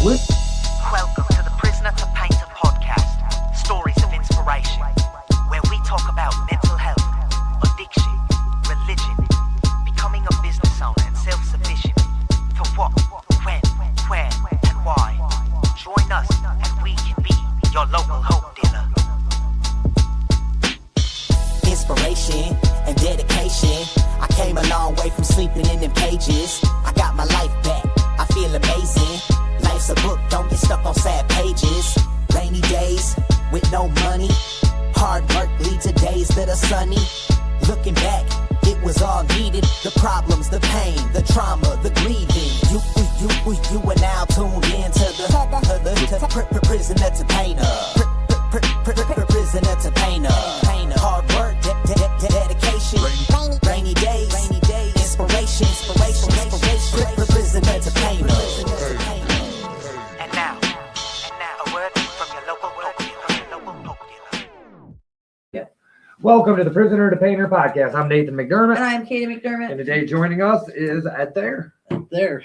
What? Welcome to the Prisoner to Painter podcast, stories of inspiration, where we talk about mental health, addiction, religion, becoming a business owner and self-sufficient, for what, when, where, and why. Join us and we can be your local hope dealer. Inspiration and dedication. I came a long way from sleeping in them cages. I got my life back. I feel amazing. Life's a book, don't get stuck on sad pages. Rainy days with no money. Hard work leads to days that are sunny. Looking back, it was all needed. The problems, the pain, the trauma, the grieving. You are now tuned in to the prisoner to painter. Prisoner to painter. Hard work, dedication. Rainy days, inspiration. Prisoner to painter. And now, a word from your local hope dealer. Welcome to the Prisoner to Painter podcast. I'm Nathan McDermott. And I'm Katie McDermott. And today joining us is Ed Thayer. There.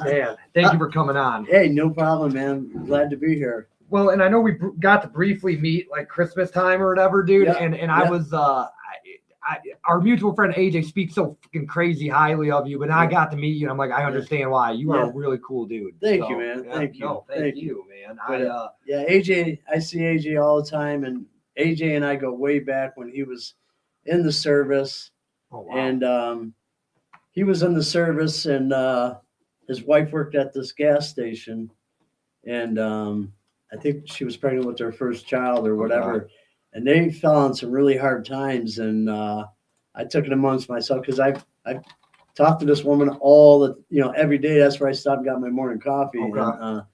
Man, thank you for coming on. Hey, no problem, man. Glad to be here. Well, and I know we got to briefly meet like Christmas time or whatever, dude. Yeah. And I was, our mutual friend AJ speaks so fucking crazy highly of you, but I got to meet you. And I'm like, I understand why. You are a really cool dude. Thank you, man. Thank you. No, thank you, man. But, AJ, I see AJ all the time, and AJ and I go way back when he was in the service. Oh, wow. And he was in the service, and his wife worked at this gas station, and I think she was pregnant with their first child or whatever. Okay. And they fell on some really hard times, and I took it amongst myself because I've talked to this woman every day. That's where I stopped and got my morning coffee. Okay. And,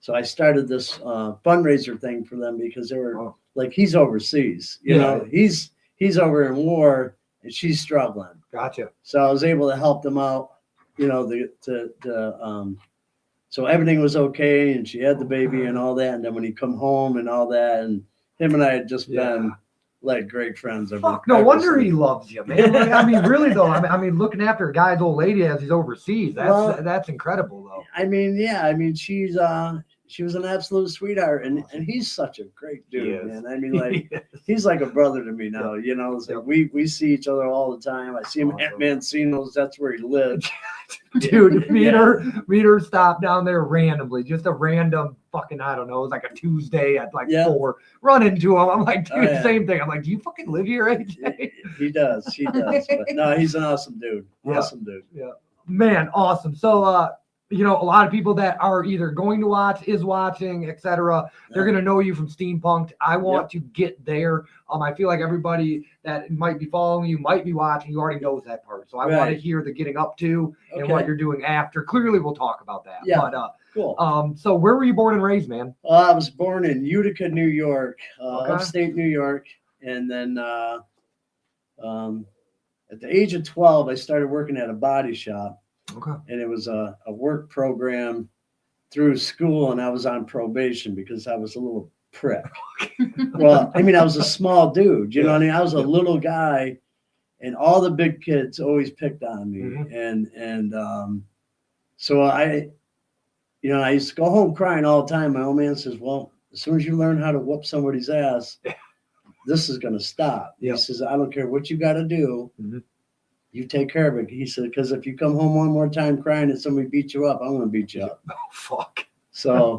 so I started this fundraiser thing for them because they were like, he's overseas, you know, he's over in war and she's struggling. Gotcha. So I was able to help them out, so everything was okay, and she had the baby and all that. And then when he come home and all that, and him and I had just been like great friends. Fuck, no wonder he loves you, man. Like, I mean, really though. I mean, looking after a guy's old lady as he's overseas, that's incredible though. I mean, she was an absolute sweetheart, and he's such a great dude, man. I mean, like he's like a brother to me now. You know, it's like we see each other all the time. I see him at Mancino's. That's where he lives. Dude, meet her stop down there randomly, just a random fucking, I don't know, it was like a Tuesday at like 4, run into him. I'm like, dude, same thing. I'm like, do you fucking live here, AJ? He does. But no, he's an awesome dude. Awesome dude. Yeah. Man, awesome. So, a lot of people that are either going to watch, is watching, etc., they're going to know you from Steampunked. I want to get there. I feel like everybody that might be following you, might be watching, you already knows that part. So I want to hear the getting up to and what you're doing after. Clearly, we'll talk about that. Yeah. But, cool. So where were you born and raised, man? I was born in Utica, New York, upstate New York. And then at the age of 12, I started working at a body shop. Okay. And it was a work program through school, and I was on probation because I was a little prick. Well, I mean, I was a small dude, you know what I mean? I was a little guy, and all the big kids always picked on me. Mm-hmm. And so I used to go home crying all the time. My old man says, well, as soon as you learn how to whoop somebody's ass, this is going to stop. He says, I don't care what you got to do. Mm-hmm. You take care of it. He said, because if you come home one more time crying and somebody beat you up, I'm going to beat you up. Oh, fuck. So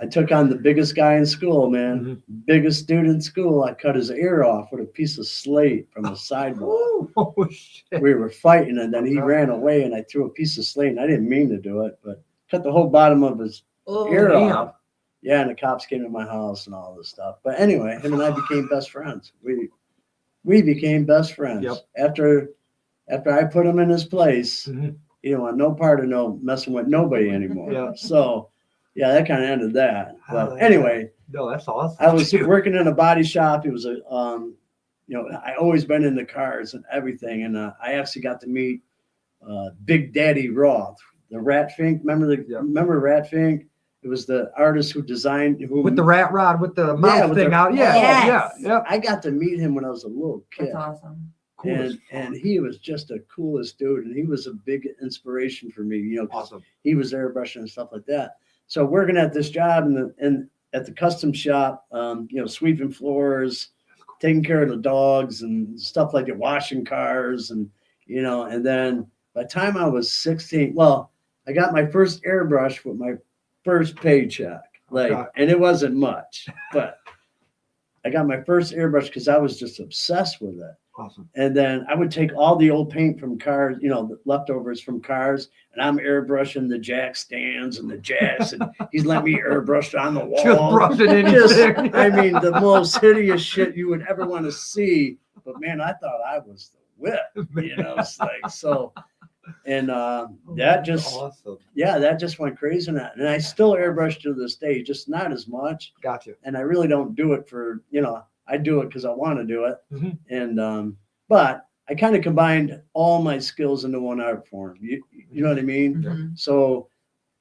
I took on the biggest guy in school, man. Mm-hmm. Biggest dude in school. I cut his ear off with a piece of slate from the sidewalk. Oh, shit. We were fighting, and then he ran away, and I threw a piece of slate, and I didn't mean to do it, but cut the whole bottom of his ear off. Yeah, and the cops came to my house and all this stuff. But anyway, him and I became best friends. We became best friends. Yep. After I put him in his place, he didn't want no part of messing with nobody anymore. Yeah. So, that kind of ended that. But anyway, no, that's awesome. I was working in a body shop. It was I always been into cars and everything, and I actually got to meet Big Daddy Roth, the Rat Fink. Remember Rat Fink? It was the artist who designed with the rat rod with the mouth thing out. Yeah. I got to meet him when I was a little kid. That's awesome. Cool. And he was just the coolest dude, and he was a big inspiration for me, awesome. He was airbrushing and stuff like that. So working at this job and at the custom shop, sweeping floors, taking care of the dogs and stuff like that, washing cars and then by the time I was 16, well, I got my first airbrush with my first paycheck. And it wasn't much, but I got my first airbrush because I was just obsessed with it. Awesome. And then I would take all the old paint from cars, the leftovers from cars, and I'm airbrushing the jack stands and the jacks, and he's letting me airbrush on the wall. Just brushing anything. I mean, the most hideous shit you would ever want to see. But man, I thought I was the whip, it's like so. And that just awesome. Yeah, that just went crazy. And I still airbrush to this day, just not as much. Gotcha. And I really don't do it for, I do it because I want to do it. Mm-hmm. And but I kind of combined all my skills into one art form. You know what I mean? Mm-hmm. So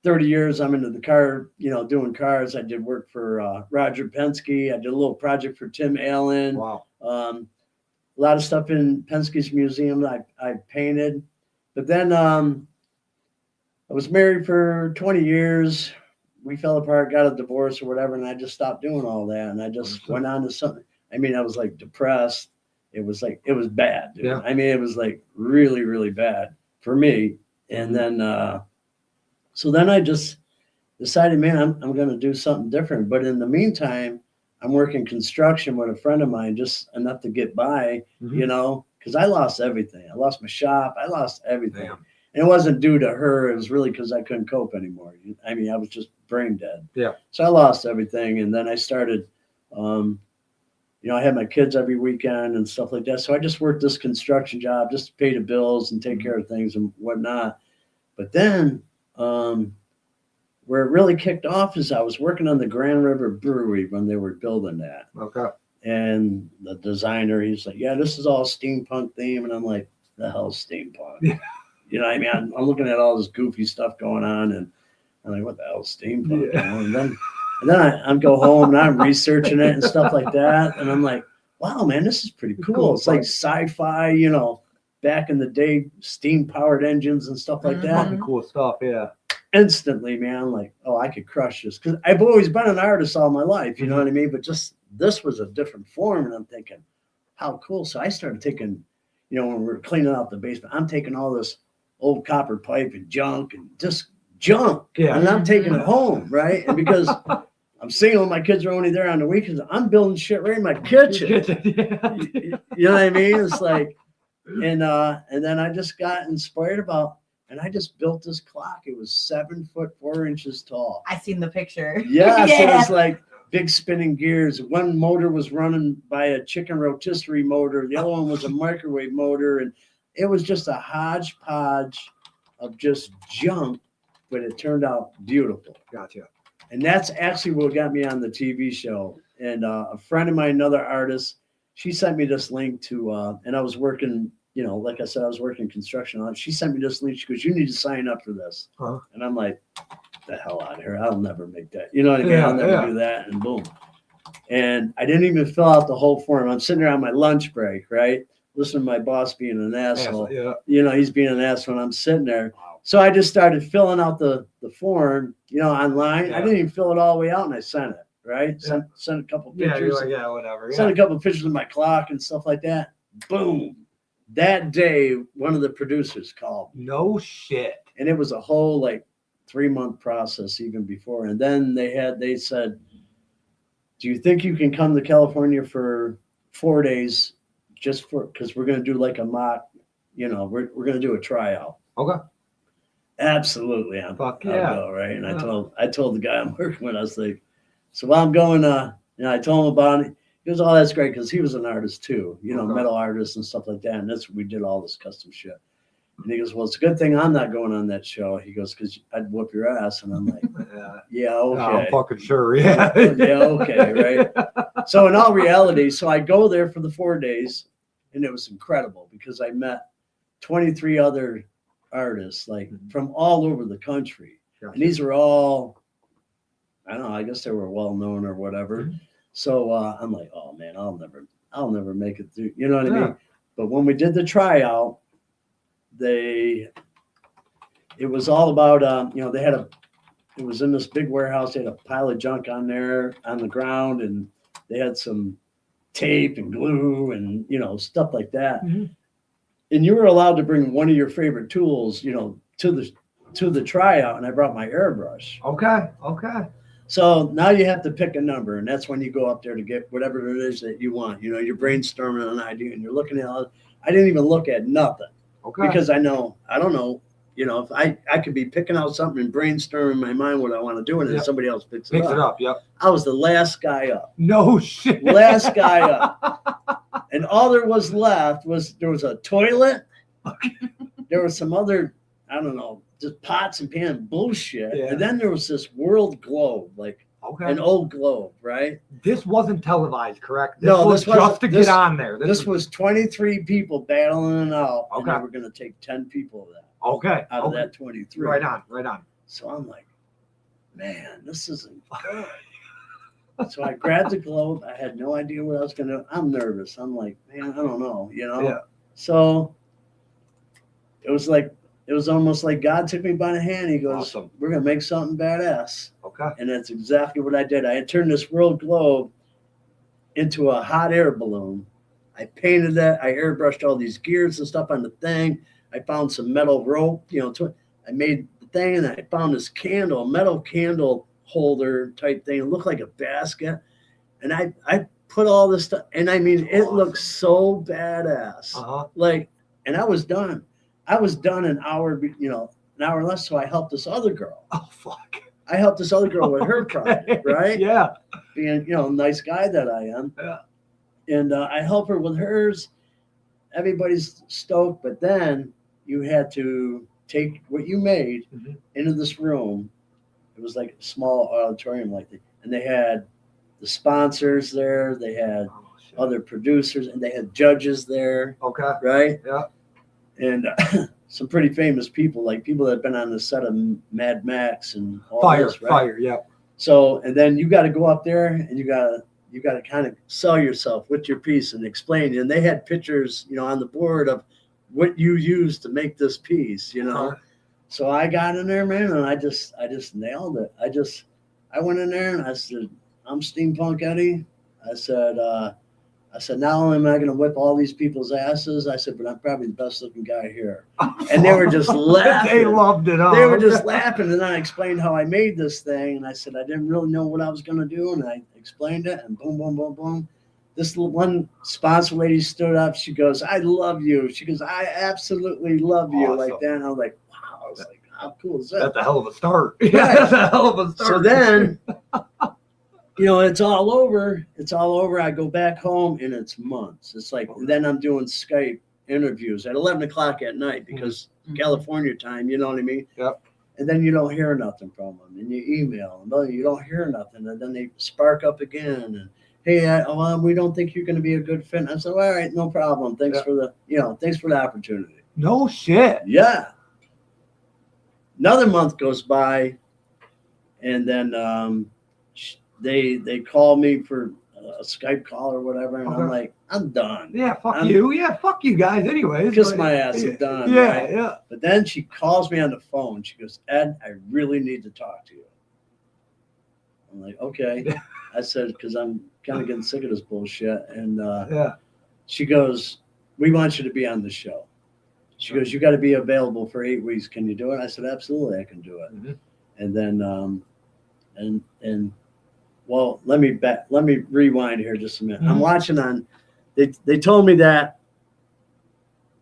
30 years I'm into the car, doing cars. I did work for Roger Penske. I did a little project for Tim Allen. Wow. A lot of stuff in Penske's museum I painted. But then I was married for 20 years. We fell apart, got a divorce or whatever, and I just stopped doing all that. And I just went on to something. I mean, I was like depressed. It was bad. Dude. Yeah. I mean, it was like really, really bad for me. And then, so then I just decided, man, I'm going to do something different. But in the meantime, I'm working construction with a friend of mine, just enough to get by, because I lost everything. I lost my shop. I lost everything. Damn. And it wasn't due to her. It was really because I couldn't cope anymore. I mean, I was just brain dead. Yeah. So I lost everything. And then I started, I had my kids every weekend and stuff like that. So I just worked this construction job just to pay the bills and take care of things and whatnot. But then where it really kicked off is I was working on the Grand River Brewery when they were building that. Okay. And the designer, he's like, yeah, this is all steampunk theme. And I'm like, the hell's steampunk? Yeah. You know what I mean? I'm looking at all this goofy stuff going on, and I'm like, what the hell's steampunk? Yeah. And then I go home and I'm researching it and stuff like that. And I'm like, wow, man, this is pretty cool. It's like sci-fi, back in the day, steam-powered engines and stuff like that. Fucking cool stuff, yeah. Instantly, man, I'm like, oh, I could crush this. Because I've always been an artist all my life, you know what I mean? But just this was a different form. And I'm thinking, how cool. So I started taking, when we were cleaning out the basement, I'm taking all this old copper pipe and junk and just junk. Yeah. And I'm taking it home, right? And because I'm single, my kids are only there on the weekends, I'm building shit right in my kitchen. You know what I mean? It's like, and then I just got inspired and I just built this clock. It was 7 foot 4 inches tall. I seen the picture. Yeah, Yeah. So it was like big spinning gears. One motor was running by a chicken rotisserie motor. The other one was a microwave motor. And it was just a hodgepodge of just junk, but it turned out beautiful. Gotcha. And that's actually what got me on the TV show. And a friend of mine, another artist, she sent me this link to, and I was working, like I said, I was working construction on it. She sent me this link. She goes, you need to sign up for this. Huh? And I'm like, the hell out of here. I'll never make that. You know what I mean? I'll never do that. And boom. And I didn't even fill out the whole form. I'm sitting there on my lunch break, right? Listening to my boss being an asshole. Yeah. He's being an asshole and I'm sitting there. Wow. So I just started filling out the form, online. Yeah. I didn't even fill it all the way out and I sent it, right? Yeah. Sent a couple pictures. Whatever. Sent a couple pictures of my clock and stuff like that. Boom. That day, one of the producers called me. No shit. And it was a whole 3-month process even before. And then they said, do you think you can come to California for 4 days because we're going to do a mock, we're going to do a tryout. Okay. Absolutely. I'll go, right? And Yeah. I told the guy I'm working with, I was like, so while I'm going, I told him about it. He goes, oh, that's great. Cause he was an artist too, Okay. metal artist and stuff like that. And that's what we did all this custom shit. And he goes, well, it's a good thing I'm not going on that show. He goes, cause I'd whoop your ass. And I'm like, yeah, okay. I'm fucking sure. Yeah. Yeah. Okay. Right. So in all reality, so I go there for the 4 days and it was incredible because I met 23 other artists, from all over the country. Gotcha. And these were all, I don't know, I guess they were well known or whatever. Mm-hmm. So I'm like, oh man, I'll never make it through. You know what I mean? But when we did the tryout, it was all about, they had it was in this big warehouse. They had a pile of junk on there on the ground, and they had some tape and glue and, you know, stuff like that. Mhm. And you were allowed to bring one of your favorite tools, you know, to the tryout. And I brought my airbrush. Okay. So now you have to pick a number, and that's when you go up there to get whatever it is that you want. You know, you're brainstorming an idea, and you're looking at all. I didn't even look at nothing Okay. because I don't know, you know, if I could be picking out something and brainstorming in my mind what I want to do, and then Yep. somebody else picks Picks it it up. up. Yep. I was the last guy up. No shit. Last guy up. And all there was left was there was a toilet. There was some other, I don't know, just pots and pans bullshit. Yeah. And then there was this world globe, like Okay. an old globe, right? This wasn't televised, correct? This No, was this wasn't- just to this- get on there. This was 23 people battling it out. And Okay. they were going to take 10 people of that okay. out of Okay. that 23. Right on. So I'm like, man, this isn't good. So I grabbed the globe. I had no idea what I was going to do. I'm nervous. I'm like, man, I don't know, you know? Yeah. So it was almost like God took me by the hand. He goes, Awesome. we're going to make something badass. Okay. And that's exactly what I did. I had turned this world globe into a hot air balloon. I painted that. I airbrushed all these gears and stuff on the thing. I found some metal rope, you know, I made the thing, and I found this candle, a metal candle holder type thing. It looked like a basket. And I put all this stuff, and I mean, it looks so badass. Uh-huh. Like, and I was done. I was done an hour, you know, an hour less. So I helped this other girl. Oh fuck. I helped this other girl with her Okay. project, right? Yeah. Being, you know, nice guy that I am. Yeah. And I help her with hers. Everybody's stoked, but then you had to take what you made Mhm. into this room. It was like a small auditorium like that. And they had the sponsors there. They had Oh, shit. other producers, and they had judges there, Okay. right? Yeah. And some pretty famous people, like people that have been on the set of Mad Max and all Fire. this, right? Fire. Yep. So, and then you got to go up there and you got to kind of sell yourself with your piece and explain. And they had pictures, you know, on the board of what you used to make this piece, you know. Uh-huh. So I got in there, man, and I just nailed it. I went in there and I said, I'm Steampunk Eddie. I said, not only am I going to whip all these people's asses, I said, but I'm probably the best looking guy here. And they were just laughing. They loved it. Huh? They were just laughing. And then I explained how I made this thing. And I said, I didn't really know what I was going to do. And I explained it, and boom, boom, boom, boom. This one sponsor lady stood up. She goes, I love you. She goes, I absolutely love you. Awesome. Like that. And I was like, wow. I was like, how cool is that? That's a hell of a start. Yeah, that's a hell of a start. So then, you know, it's all over. It's all over. I go back home, and it's months. It's like, and then I'm doing Skype interviews at 11 o'clock at night because California time, you know what I mean? Yep. And then you don't hear nothing from them, and you email them, but you don't hear nothing. And then they spark up again. And hey, we don't think you're going to be a good fit. And I said, all right, no problem. Thanks for the opportunity. No shit. Yeah. Another month goes by, and then they call me for a Skype call or whatever, and I'm like, I'm done. Yeah, fuck you. Yeah, fuck you guys. Anyways, Kiss my ass, I'm done. Yeah, right? yeah. But then she calls me on the phone. She goes, Ed, I really need to talk to you. I'm like, okay. I said, because I'm kind of getting sick of this bullshit. And Yeah. she goes, we want you to be on the show. She goes, you got to be available for 8 weeks. Can you do it? I said, absolutely, I can do it. Mhm. And then, well, let me rewind here just a minute. I'm Mhm. watching on, they told me that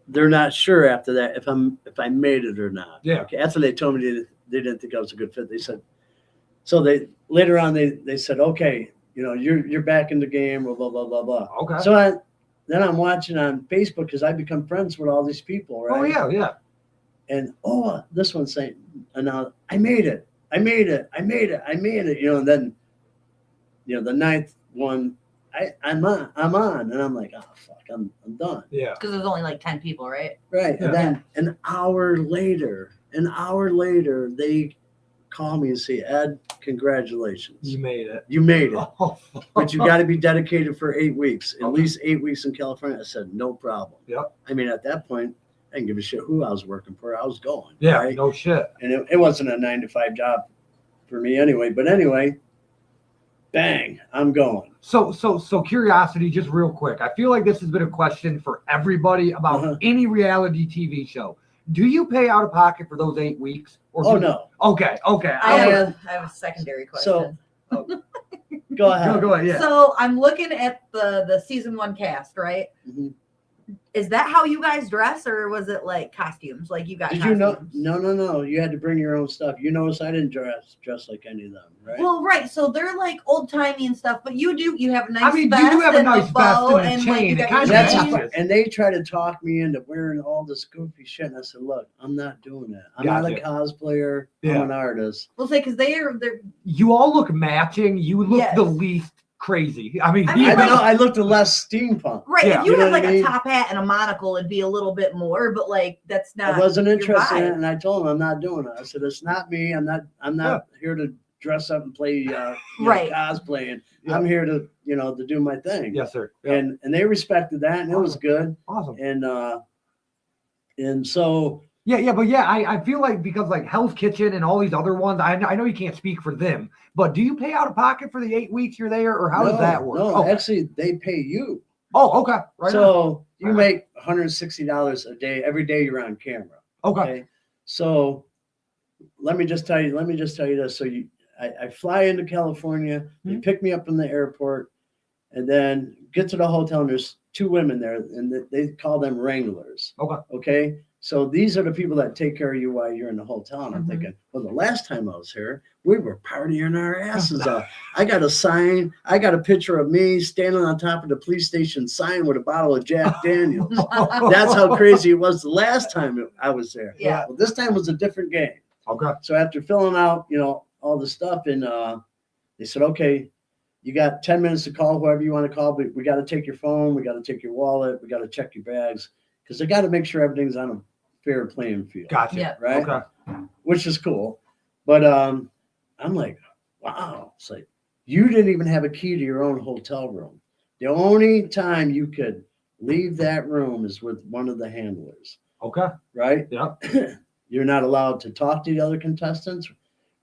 they're not sure after that if I made it or not. Yeah. Okay. After they told me they didn't think I was a good fit, they said, so later on they said, okay, you know, you're back in the game, blah, blah, blah, blah, blah. Okay. So then I'm watching on Facebook because I become friends with all these people, right? Oh yeah, yeah. And this one's saying, and now I made it. You know, and then, you know, the ninth one, I'm on, and I'm like, oh fuck, I'm done. Yeah. Because there's only like 10 people, right? Right. Yeah. And then an hour later, they call me and say, Ed, congratulations. You made it. You made it. Oh, But you got to be dedicated for 8 weeks, at Okay. least 8 weeks in California. I said, no problem. Yep. I mean, at that point, I didn't give a shit who I was working for. I was going. Yeah, Right? no shit. And it wasn't a 9 to 5 job for me anyway. But anyway, bang, I'm going. So curiosity, just real quick. I feel like this has been a question for everybody about any reality TV show. Do you pay out of pocket for those 8 weeks? Or No. Okay. I have a secondary question. Go ahead. Go ahead. Yeah. So I'm looking at the season 1 cast, right? Mhm. Is that how you guys dress, or was it like costumes? Like you got Did costumes? you know? No. You had to bring your own stuff. You notice I didn't dress like any of them, right? Well, right. So they're like old timey and stuff, but you have a nice I mean, vest you do have a and nice bow vest and a like, chain. you It got kinda your That's matches. jeans. and they try to talk me into wearing all this goofy shit. And I said, look, I'm not doing that. I'm not a Gotcha. cosplayer. Yeah. I'm an artist. We'll say because they're You all look matching. You look Yes. the least crazy. I mean, I mean, I like- know I looked less steampunk. right. Yeah. If you You know have what like I mean? a top hat and a monocle, it'd be a little bit more, but like that's not. I wasn't your interested in vibe. it, and I told him I'm not doing it. I said it's not me. I'm not here to dress up and play Right. cosplaying. Yeah. I'm here to to do my thing. yes, sir. Yeah. And they respected that, and it was good. Awesome. And so Yeah, but I feel like because like Hell's Kitchen and all these other ones, I know you can't speak for them, but do you pay out of pocket for the 8 weeks you're there, or how does that work? No, Oh, actually they pay you. okay. Right on. So you make $160 a day every day you're on camera. Okay. So let me just tell you this. So I fly into California, they pick me up from the airport, and then get to the hotel, and there's 2 women there, and they call them wranglers. Okay. So these are the people that take care of you while you're in the hotel. And I'm thinking, well, the last time I was here, we were partying our asses off. I got a sign. I got a picture of me standing on top of the police station sign with a bottle of Jack Daniels. That's how crazy it was the last time I was there. Yeah. Well, this time was a different game. Okay. So after filling out, all the stuff, and they said, okay, you got 10 minutes to call whoever you want to call, but we got to take your phone. We got to take your wallet. We got to check your bags, because they got to make sure everything's on a fair playing field. Gotcha. Yeah. Right. Okay. Which is cool. But I'm like, wow. It's like, you didn't even have a key to your own hotel room. The only time you could leave that room is with one of the handlers. Okay. Right. Yeah. You're not allowed to talk to the other contestants.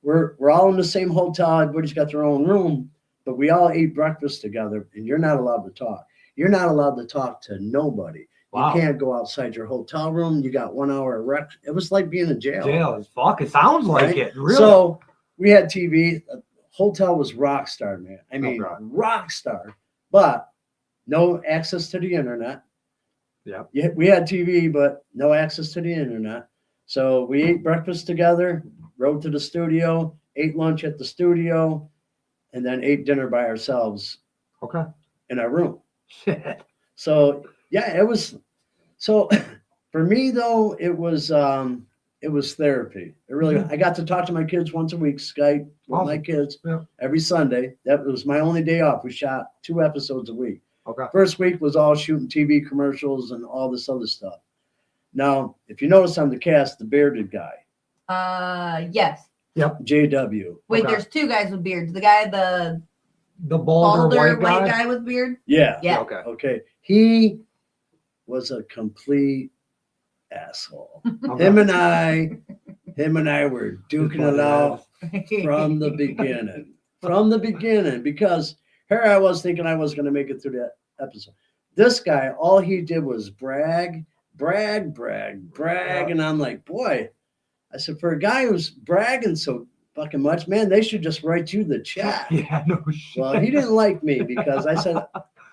We're all in the same hotel. Everybody's got their own room, but we all ate breakfast together, and you're not allowed to talk. You're not allowed to talk to nobody. Wow. You can't go outside your hotel room. You got 1 hour of rec. It was like being in jail. Jail as fuck. It sounds like Right? it. Really. So we had TV. The hotel was rock star, man. I mean, God. rock star, but no access to the internet. Yeah. We had TV, but no access to the internet. So we ate breakfast together, rode to the studio, ate lunch at the studio, and then ate dinner by ourselves Okay. in our room. Shit. So yeah, it was. So for me though, it was therapy. It really. I got to talk to my kids once a week, Skype with my kids every Sunday. That was my only day off. We shot 2 episodes a week. Okay. First week was all shooting TV commercials and all this other stuff. Now, if you notice on the cast, the bearded guy, Yes. JW. Wait, Okay. there's 2 guys with beards. The guy, the The balder balder white guy. with beard. Yeah. Yeah. Okay. Okay. He was a complete asshole. Okay. Him and I were duking it out from the beginning. From the beginning, because here I was thinking I was going to make it through that episode. This guy, all he did was brag, and I'm like, boy, I said, for a guy who's bragging so fucking much, man, they should just write you the check. Yeah. No shit. Well, he didn't like me because I said,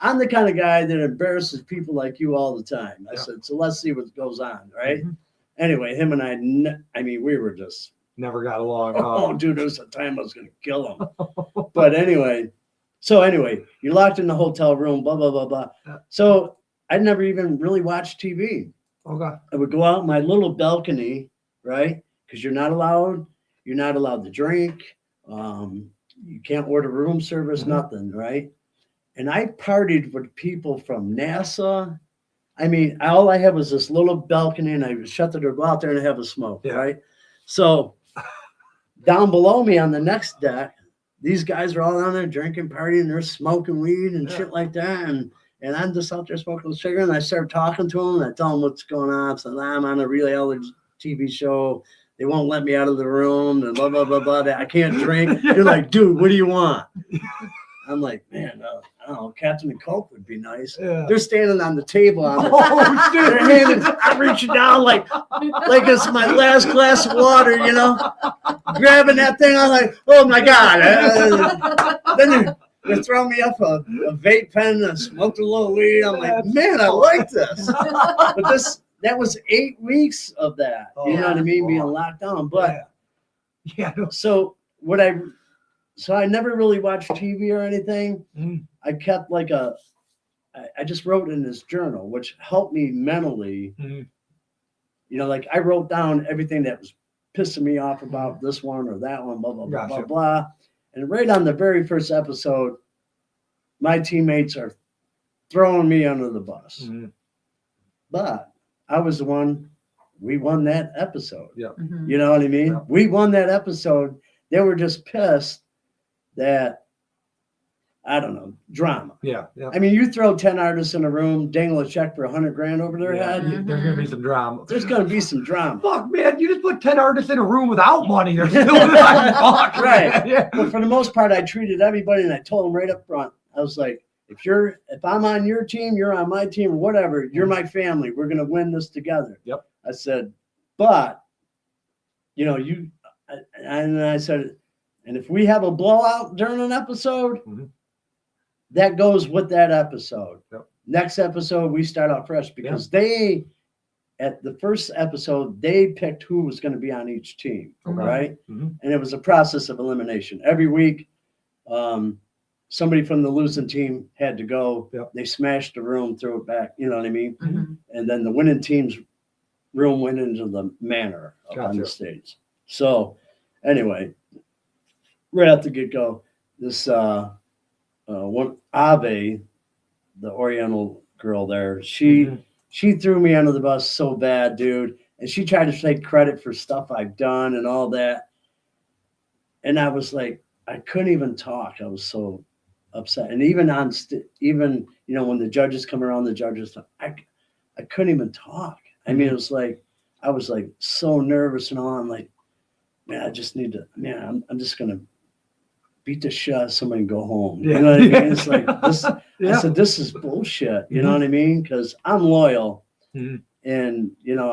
I'm the kind of guy that embarrasses people like you all the time. I said, so let's see what goes on, right? Mhm. Anyway, him and I mean, we were just, Never got along. oh, dude, there was a time I was going to kill him. But anyway, you're locked in the hotel room, blah, blah, blah, blah. So I never even really watched TV. Okay. I would go out my little balcony, right? Because you're not allowed to drink. You can't order room service, nothing, right? And I partied with people from NASA. I mean, all I had was this little balcony, and I would shut the door, go out there and have a smoke, right? So down below me on the next deck, these guys are all down there drinking, partying, they're smoking weed and shit like that. And I'm just out there smoking a cigarette, and I start talking to them, and I tell them what's going on. So I'm on a reality TV show. they won't let me out of the room and blah, blah, blah, blah. I can't drink. You're like, dude, what do you want? I'm like, man, I don't know, Captain and Coke would be nice. Yeah. They're standing on the table. Oh, Their hand is, I'm reaching down like it's my last glass of water, you know, grabbing that thing. I'm like, oh my God. Then they're throwing me up a vape pen and smoked a little weed. I'm like, man, I like this. But that was 8 weeks of that. You know what I mean? Being locked down. But so I never really watched TV or anything. I kept like I just wrote in this journal, which helped me mentally. You know, like I wrote down everything that was pissing me off about this one or that one, blah, blah, blah, blah, blah. And right on the very first episode, my teammates are throwing me under the bus. But I was the one, we won that episode. You know what I mean? We won that episode. They were just pissed that, I don't know, drama. I mean, you throw 10 artists in a room, dangle a check for $100,000 over their head. There's gonna be some drama. There's gonna be some drama. Fuck, man, you just put 10 artists in a room without money. They're still fuck, right. But for the most part, I treated everybody, and I told them right up front. I was like, if I'm on your team, you're on my team, or whatever. You're my family. We're gonna win this together. I said, but you know, and I said, and if we have a blowout during an episode, that goes with that episode. Next episode, we start out fresh because at the first episode, they picked who was going to be on each team, right? And it was a process of elimination. Every week, somebody from the losing team had to go. They smashed the room, threw it back, you know what I mean? And then the winning team's room went into the manor up on the stage. So anyway, right at the get-go, this one Ave, the Oriental girl there, she threw me under the bus so bad, dude. And she tried to take credit for stuff I've done and all that. And I was like, I couldn't even talk. I was so upset. And even even you know, when the judges come around, I couldn't even talk. I mean, it was like I was like so nervous and all. I'm like, man, I just need to. Man, I'm just gonna beat the shit out of somebody and go home. You know what I mean? It's like this. I said, this is bullshit. You know what I mean? Because I'm loyal, and you know,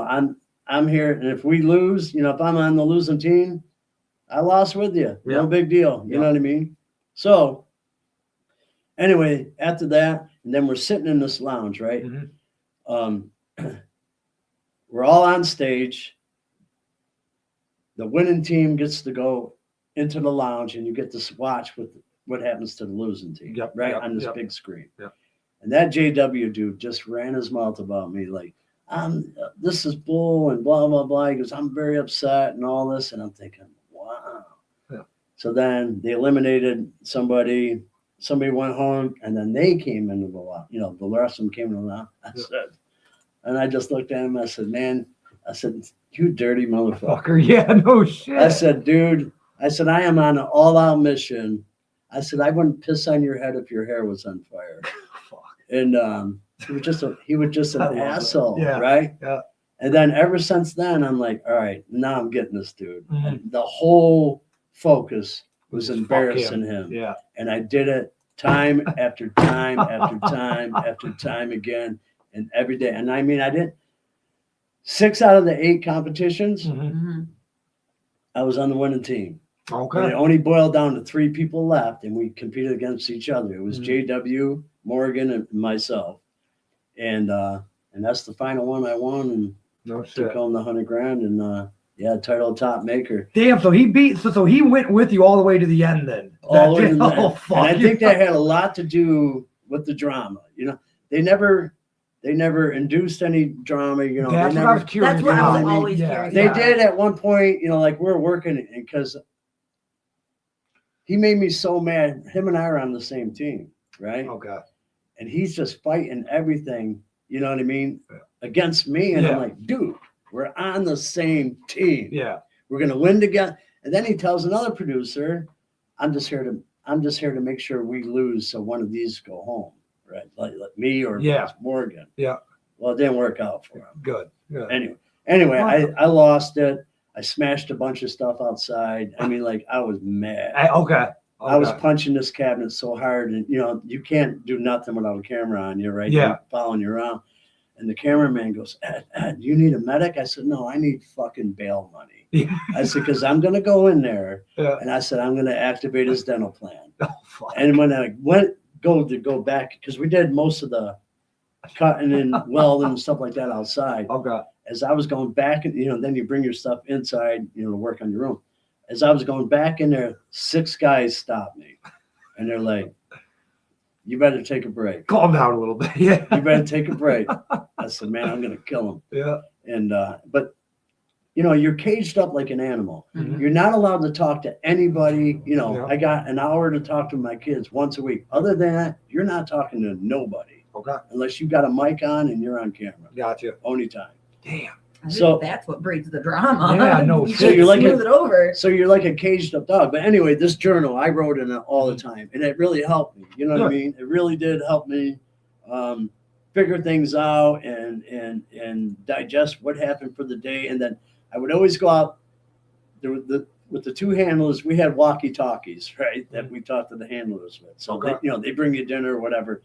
I'm here. And if we lose, you know, if I'm on the losing team, I lost with you. No big deal. You know what I mean? So anyway, after that, and then we're sitting in this lounge, right? We're all on stage. The winning team gets to go into the lounge, and you get to watch what happens to the losing team, on this big screen. And that JW dude just ran his mouth about me like, this is bull and blah, blah, blah. He goes, I'm very upset and all this. And I'm thinking, wow. So then they eliminated somebody went home, and then they came into the lounge. You know, the rest of them came into the lounge. And I just looked at him. I said, man, you dirty motherfucker. Yeah, no shit. I said, dude, I am on an all-out mission. I said, I wouldn't piss on your head if your hair was on fire. And he was just an asshole, right? And then ever since then, I'm like, all right, now I'm getting this dude. And the whole focus was embarrassing him. And I did it time after time after time after time again, and every day. And I mean, I did 6 out of the 8 competitions. I was on the winning team. But it only boiled down to 3 people left, and we competed against each other. It was JW, Morgan, and myself. And that's the final one I won, and took home the $100,000, and title top maker. Damn, so he went with you all the way to the end then. All the way to the end. And I think that had a lot to do with the drama. You know, they never induced any drama, you know. That's what I was curious. That's what I was always curious. They did at one point, you know, like we're working, because he made me so mad. Him and I are on the same team, right? And he's just fighting everything, you know what I mean, against me. And I'm like, dude, we're on the same team. We're gonna win together. And then he tells another producer, I'm just here to make sure we lose, so one of these go home, right? Like me or Morgan. Well, it didn't work out for him. Good. Anyway, I lost it. I smashed a bunch of stuff outside. I mean, like I was mad. Okay. I was punching this cabinet so hard, and you can't do nothing without a camera on you, right? Yeah. They're following you around. And the cameraman goes, Ed, you need a medic? I said, no, I need fucking bail money. Yeah. I said, because I'm going to go in there. Yeah. And I said, I'm going to activate his dental plan. Oh, fuck. And when I go back, because we did most of the cutting and welding and stuff like that outside. Okay. As I was going back, and then you bring your stuff inside, to work on your room. As I was going back in there, 6 guys stopped me. And they're like, you better take a break. Calm down a little bit. Yeah. You better take a break. I said, man, I'm going to kill him. Yeah. And, but, you're caged up like an animal. Mhm. You're not allowed to talk to anybody. Yeah. I got an hour to talk to my kids once a week. Other than that, you're not talking to nobody Okay. unless you got a mic on and you're on camera. Gotcha. Only time. Damn. I think So- that's what breeds the drama. Yeah, no you shit. can't You're like smooth it over. So you're like a caged up dog. But anyway, this journal, I wrote in it all the time. And it really helped me. You know what I mean? It really did help me figure things out and digest what happened for the day. And then I would always go out with the 2 handlers. We had walkie-talkies, right? That we talked to the handlers with. So Okay. they bring you dinner or whatever.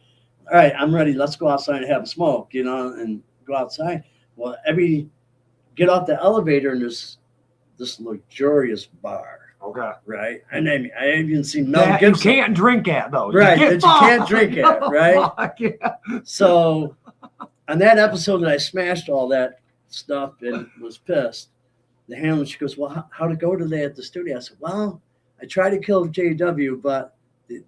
All right, I'm ready. Let's go outside and have a smoke, and go outside. Well, get off the elevator and there's this luxurious bar, Okay. right? And I even seen Mel That you Gibson. can't drink at though. Right, get that you can't drink at, right? Fuck, yeah. So on that episode that I smashed all that stuff and was pissed, the handler, she goes, well, how'd it go today at the studio? I said, well, I tried to kill JW, but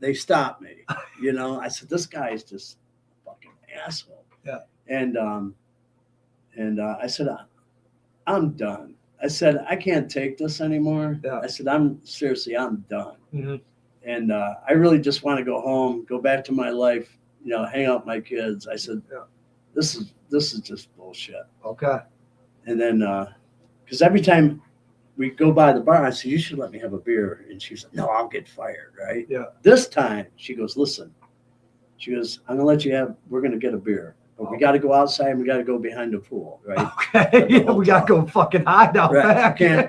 they stopped me. I said, this guy is just a fucking asshole. Yeah. And I said, I'm done. I said, I can't take this anymore. Yeah. I said, I'm done. Mhm. And I really just want to go home, go back to my life, hang out with my kids. I said, Yeah. this is just bullshit. Okay. And then, because every time we go by the bar, I said, you should let me have a beer. And she said, no, I'll get fired, right? Yeah. This time, she goes, listen. She goes, I'm going to let we're going to get a beer. But we got to go outside and we got to go behind the pool, right? Okay. Yeah, we gotta go fucking hide out Right. back. Okay.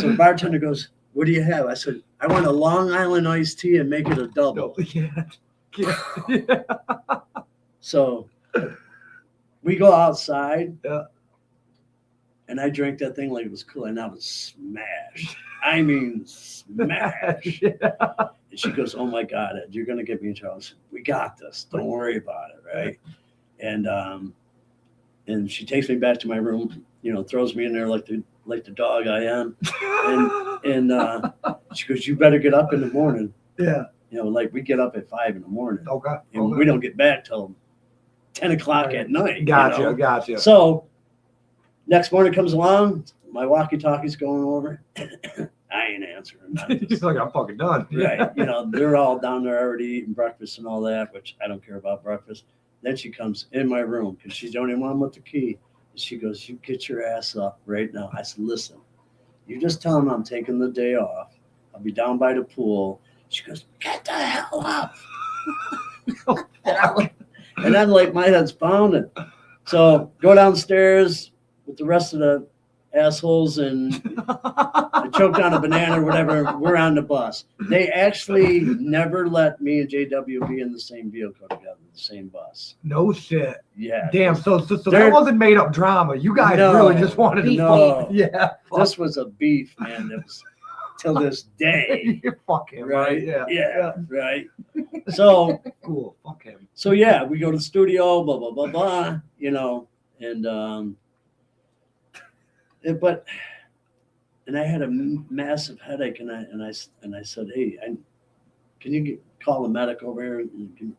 So the bartender goes, what do you have? I said, I want a Long Island iced tea and make it a double. Yeah. Yeah. So we go outside. Yeah. And I drank that thing like it was cool. And I was smashed. I mean, smashed. Yeah. And she goes, oh my God, Ed, you're going to get me in trouble. I said, we got this. Don't worry about it. Right. And she takes me back to my room, throws me in there like the dog I am. And she goes, you better get up in the morning. Yeah. Like we get up at 5 in the morning. Okay. And Okay. we don't get back till 10 o'clock at night. Gotcha. Gotcha. So next morning comes along, my walkie-talkie's going over. I ain't answering. He's like, I'm fucking done. Right. They're all down there already eating breakfast and all that, which I don't care about breakfast. Then she comes in my room because she's the only one with the key. And she goes, you get your ass up right now. I said, listen, you just tell them I'm taking the day off. I'll be down by the pool. She goes, get the hell up. And I'm like, my head's pounding. So go downstairs with the rest of the assholes and I choked on a banana or whatever. We're on the bus. They actually never let me and JW be in the same vehicle together, the same bus. No shit. Yeah. Damn. So that wasn't made up drama. You guys really just wanted to No. Yeah. This was a beef, man. That was till this day. Fuck him. Right? Yeah. Yeah. Right. So Cool. Fuck him. So yeah, we go to the studio, blah blah blah blah, and I had a massive headache, and I said, hey, can you call a medic over here? And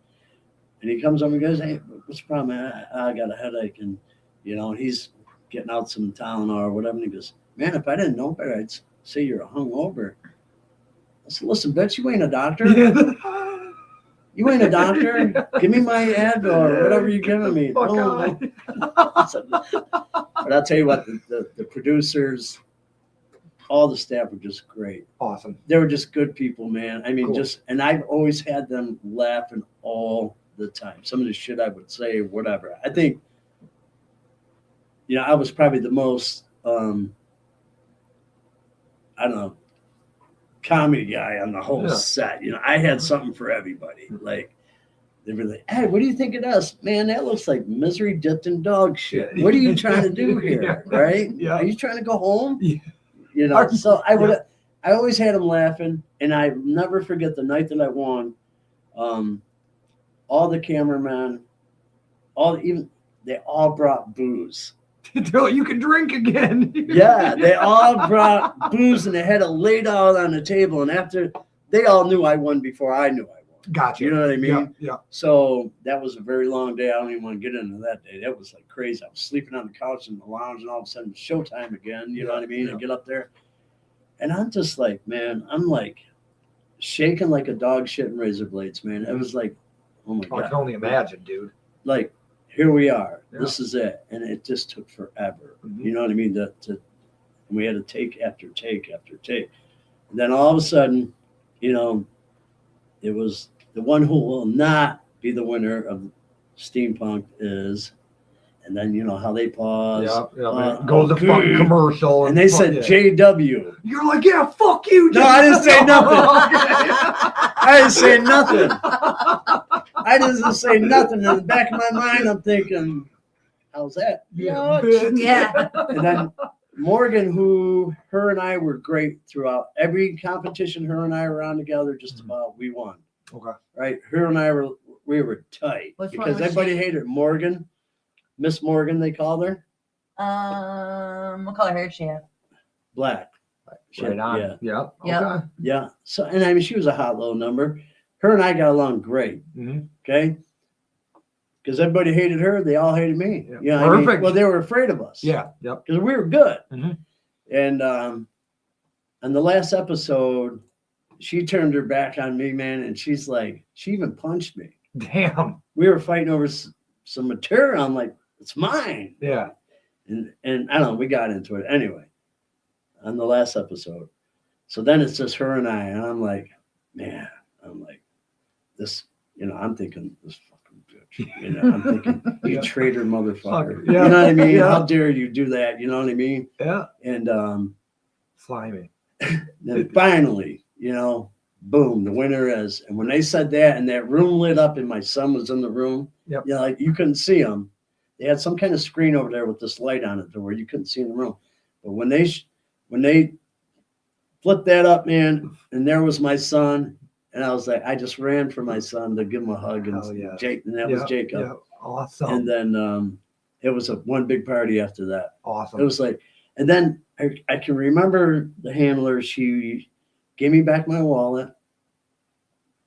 he comes over and goes, hey, what's the problem? I got a headache, and he's getting out some Tylenol or whatever, and he goes, man, if I didn't know better, I'd say you're hungover. I said, listen, bitch, you ain't a doctor. You ain't a doctor. Give me my ad or whatever you're giving me. Fuck No. But I'll tell you what, the producers, all the staff were just great. Awesome. They were just good people, man. I mean, Cool. and I've always had them laughing all the time. Some of the shit I would say, whatever. I think, I was probably the most I don't know, comedy guy on the whole set. You know, I had something for everybody. Like, they were like, hey, what do you think of us? Man, that looks like misery dipped in dog shit. What are you trying to do here? Right? Yeah. Are you trying to go home? Yeah. You know, so I always had them laughing, and I never forget the night that I won. All the cameramen, they all brought booze. You can drink again. Yeah, they all brought booze, and they had it laid out on the table. And after, they all knew I won before I knew I won. Gotcha. You know what I mean? Yeah. So that was a very long day. I don't even want to get into that day. That was like crazy. I was sleeping on the couch in the lounge, and all of a sudden, showtime again. You know what I mean? And get up there, and I'm just like, man, I'm like shaking like a dog shitting razor blades, man. It was like, oh my God. I can only imagine, dude. Like, here we are. Yeah. This is it. And it just took forever. You know what I mean? And we had to take after take after take. And then all of a sudden, you know, it was the one who will not be the winner of Steampunked is, and then you know how they pause. Goes the fucking commercial. And they said JW. You're like, yeah, fuck you. No, I didn't say nothing. I didn't say nothing. I didn't say nothing. In the back of my mind, I'm thinking, how's that? Yeah. Yeah. And then Morgan, her and I were great throughout every competition. Her and I were on together. Just about we won. Okay. Right. Her and I were tight. Which one because was everybody she? hated Morgan. Miss Morgan, they called her. What color hair does she have? Black. Right on. Yeah. Yeah. Yep. Okay. Yeah. So, and I mean, she was a hot little number. Her and I got along great. Okay. Because everybody hated her, they all hated me. Yeah. You know what I mean? Perfect. Well, they were afraid of us. Yeah. Yep. Because we were good. Mhm. And on the last episode, she turned her back on me, man, and she's like, she even punched me. Damn. We were fighting over some material. I'm like, it's mine. Yeah. And I don't know, we got into it anyway on the last episode. So then it's just her and I, and I'm like, man, this, you know, I'm thinking this fucking bitch. You know, I'm thinking, you traitor motherfucker. Yeah. You know what I mean? Yeah. How dare you do that? You know what I mean? Yeah. And Slimy. then finally, you know, boom, the winner is. And when they said that, and that room lit up, and my son was in the room, Yep. you know, like you couldn't see him. They had some kind of screen over there with this light on it to where you couldn't see in the room. But when they flipped that up, man, and there was my son, and I was like, I just ran for my son to give him a hug, and Jake, and that was Jacob. Yeah. Awesome. And then it was one big party after that. Awesome. It was like, and then I can remember the handler. She gave me back my wallet,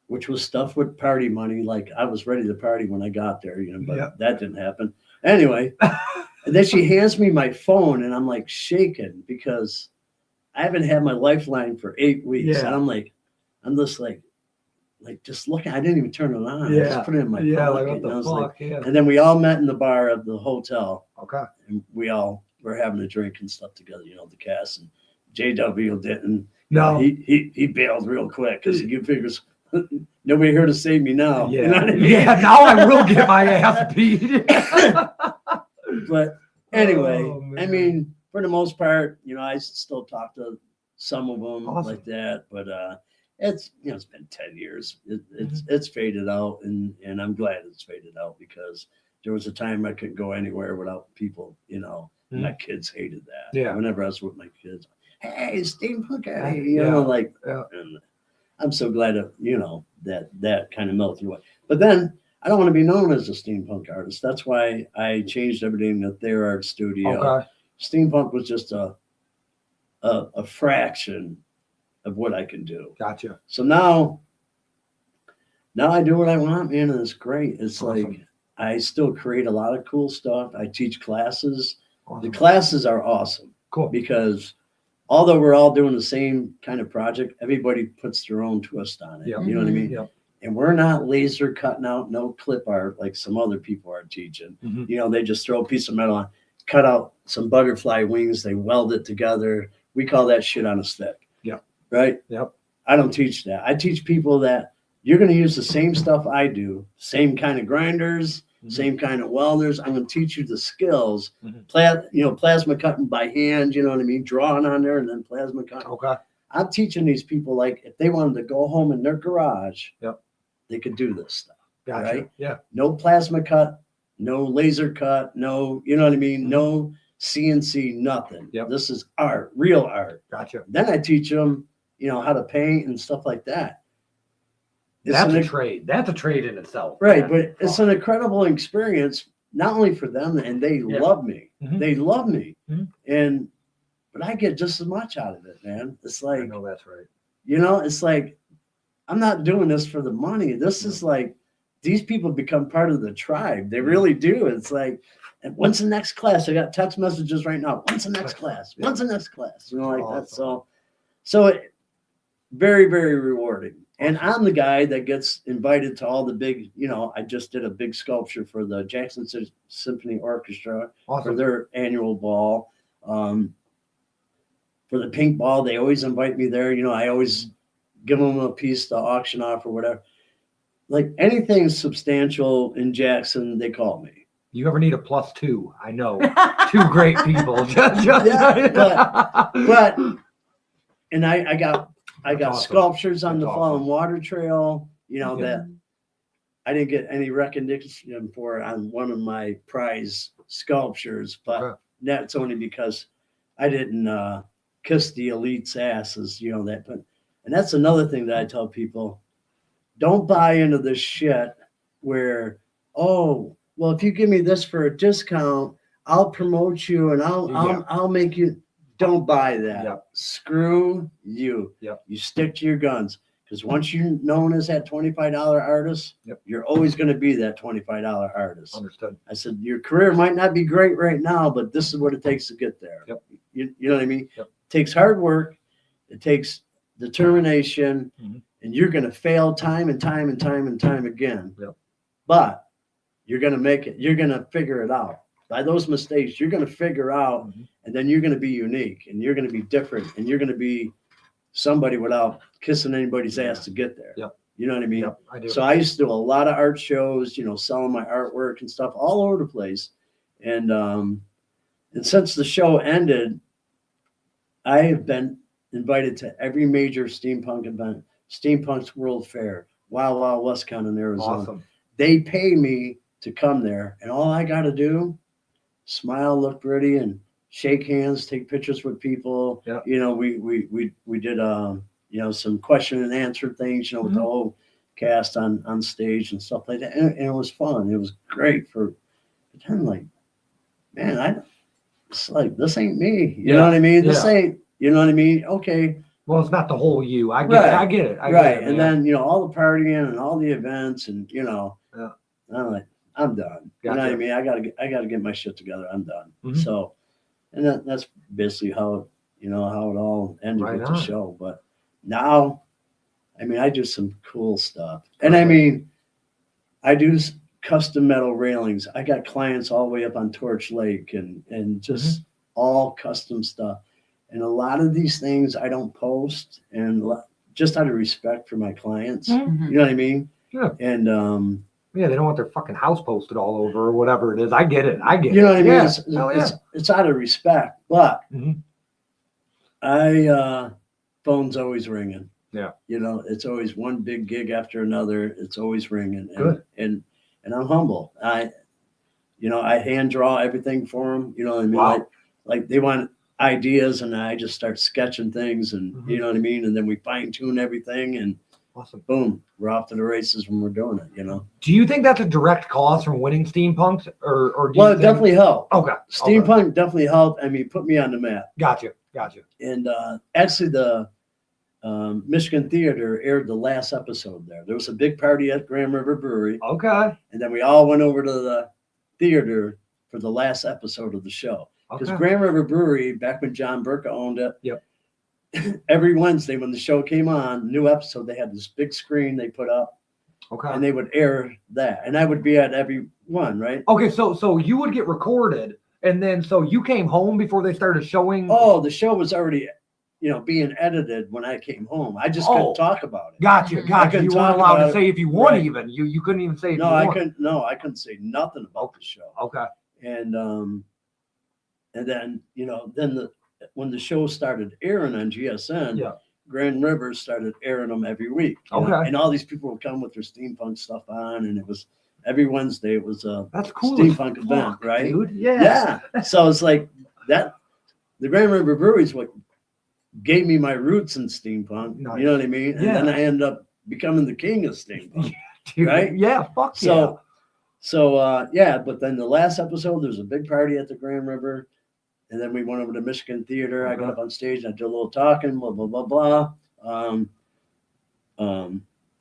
which was stuffed with party money. Like I was ready to party when I got there, you know, but that didn't happen. Anyway, and then she hands me my phone, and I'm like shaking because I haven't had my Lifeline for 8 weeks. Yeah. And I'm just like just looking. I didn't even turn it on. Yeah. I just put it in my Yeah. pocket. Like, what And I the was fuck? like, Yeah. and then we all met in the bar of the hotel. Okay. And we all were having a drink and stuff together, you know, the cast, and JW didn't. No. He bailed real quick because he figures nobody here to save me now. Yeah. You know what I mean? Yeah. Now I will get my ass beat. But anyway, Oh, man. I mean, for the most part, you know, I still talk to some of them Awesome. like that, but it's, you know, it's been 10 years. It's faded out, and I'm glad it's faded out because there was a time I couldn't go anywhere without people, you know. My kids hated that. Yeah. Whenever I was with my kids, hey, steampunk, hey, you know, like, and I'm so glad that, you know, that kind of melted away. But then I don't want to be known as a steampunk artist. That's why I changed everything to Thayer Art Studio. Okay. Steampunk was just a fraction of what I can do. Gotcha. So now I do what I want, man, and it's great. It's Awesome. like I still create a lot of cool stuff. I teach classes. Awesome. The classes are awesome Cool. because although we're all doing the same kind of project, everybody puts their own twist on it. Yeah. You know what I mean? Yep. And we're not laser cutting out no clip art like some other people are teaching. Mhm. You know, they just throw a piece of metal on, cut out some butterfly wings, they weld it together. We call that shit on a stick. Yep. Right? Yep. I don't teach that. I teach people that you're going to use the same stuff I do, same kind of grinders, same kind of welders. I'm going to teach you the skills, Mhm. plasma cutting by hand, you know what I mean? Drawing on there and then plasma cutting. Okay. I'm teaching these people, like, if they wanted to go home in their garage, Yep. they could do this stuff. Gotcha. Right? Yeah. No plasma cut, no laser cut, no, you know what I mean? Mhm. No CNC, nothing. Yep. This is art, real art. Gotcha. Then I teach them, how to paint and stuff like that. That's a trade. That's a trade in itself. Right, man. but it's an incredible experience, not only for them, and they Yeah. love me. Mhm. They love me. Mhm. But I get just as much out of it, man. It's I like, know that's right. it's like, I'm not doing this for the money. This is like, these people become part of the tribe. They really do. It's like, and when's the next class? I got text messages right now. When's the next class? When's the next class? Like that. So it, very, very rewarding. And I'm the guy that gets invited to all the big, I just did a big sculpture for the Jackson Symphony Orchestra for their annual ball. For the pink ball, they always invite me there. I always give them a piece to auction off or whatever. Like anything substantial in Jackson, they call me. You ever need a +2? I know. Two great people. Yeah, but and I got awesome. sculptures on the That's Fallen awesome. Water Trail, Yeah. that I didn't get any recognition for on one of my prize sculptures, but Okay. that's only because I didn't kiss the elite's asses, that. But and that's another thing that I tell people: don't buy into this shit where, oh, well, if you give me this for a discount, I'll promote you and I'll make you. Don't buy that. Yep. Screw you. Yep. You stick to your guns. Because once you're known as that $25 artist, Yep. you're always going to be that $25 artist. Understood. I said, your career might not be great right now, but this is what it takes to get there. Yep. You know what I mean? Yep. It takes hard work. It takes determination. Mhm. And you're going to fail time and time and time and time again. Yep. But you're going to make it. You're going to figure it out. By those mistakes, you're going to figure out, and then you're going to be unique, and you're going to be different, and you're going to be somebody without kissing anybody's ass to get there. Yep. You know what I mean? Yep, I do. So I used to do a lot of art shows, selling my artwork and stuff all over the place. And since the show ended, I have been invited to every major steampunk event, Steampunked World Fair, Wild Wild West Con in Arizona. Awesome. They pay me to come there, and all I got to do, smile, look pretty, and shake hands, take pictures with people. Yeah. We did some question and answer things, with the whole cast on stage and stuff like that, and it was fun. It was great but then, like, man, it's like, this ain't me. You know what I mean? This ain't. You know what I mean? Okay. Well, it's not the whole you. I get it. I get it. And then all the partying and all the events and I'm like, I'm done. You know what I mean? I gotta get my shit together. I'm done. Mhm. So, and that's basically how it all ended Right with on. the show. But now, I do some cool stuff, and I do custom metal railings. I got clients all the way up on Torch Lake and just all custom stuff. And a lot of these things I don't post, and just out of respect for my clients. Mhm. You know what I mean? Yeah. And Yeah, they don't want their fucking house posted all over or whatever it is. I get it. you know what I mean? Yeah. It's out of respect, but Mhm. phone's always ringing. Yeah. It's always one big gig after another. It's always ringing. Good. And I'm humble. I hand draw everything for them. You know what I mean? Wow. Like they want ideas, and I just start sketching things, and you know what I mean? And then we fine tune everything, and Awesome. boom, we're off to the races when we're doing it, Do you think that's a direct cause from winning Steampunked, or do Well, you it definitely helped. Okay. Steampunk definitely helped. Put me on the map. Gotcha. And actually, the Michigan Theater aired the last episode there. There was a big party at Grand River Brewery, Okay. and then we all went over to the theater for the last episode of the show. Because Okay. Grand River Brewery, back when John Burka owned it, Yep. every Wednesday when the show came on, new episode, they had this big screen they put up, Okay. and they would air that. And I would be at every one, right? Okay. So you would get recorded, and then so you came home before they started showing. Oh, the show was already being edited when I came home. I just couldn't talk about it. Gotcha. couldn't You talk weren't allowed about to it. say if you won Right. even. You couldn't even say if No, you I won. couldn't. No, I couldn't say nothing about the show. Okay. And then when the show started airing on GSN, Yeah. Grand Rivers started airing them every week. Okay. And all these people would come with their steampunk stuff on, and it was every Wednesday. It was a That's cool. as steampunk fuck, event, right? Dude. Yeah. So it's like that. The Grand River Brewery is what gave me my roots in steampunk. Nice. You know what I mean? And Yeah. then I ended up becoming the king of steampunk. Dude, Right? Yeah. Fuck So but then the last episode, there was a big party at the Grand River. And then we went over to Michigan Theater. I got up on stage and I did a little talking, blah, blah, blah, blah.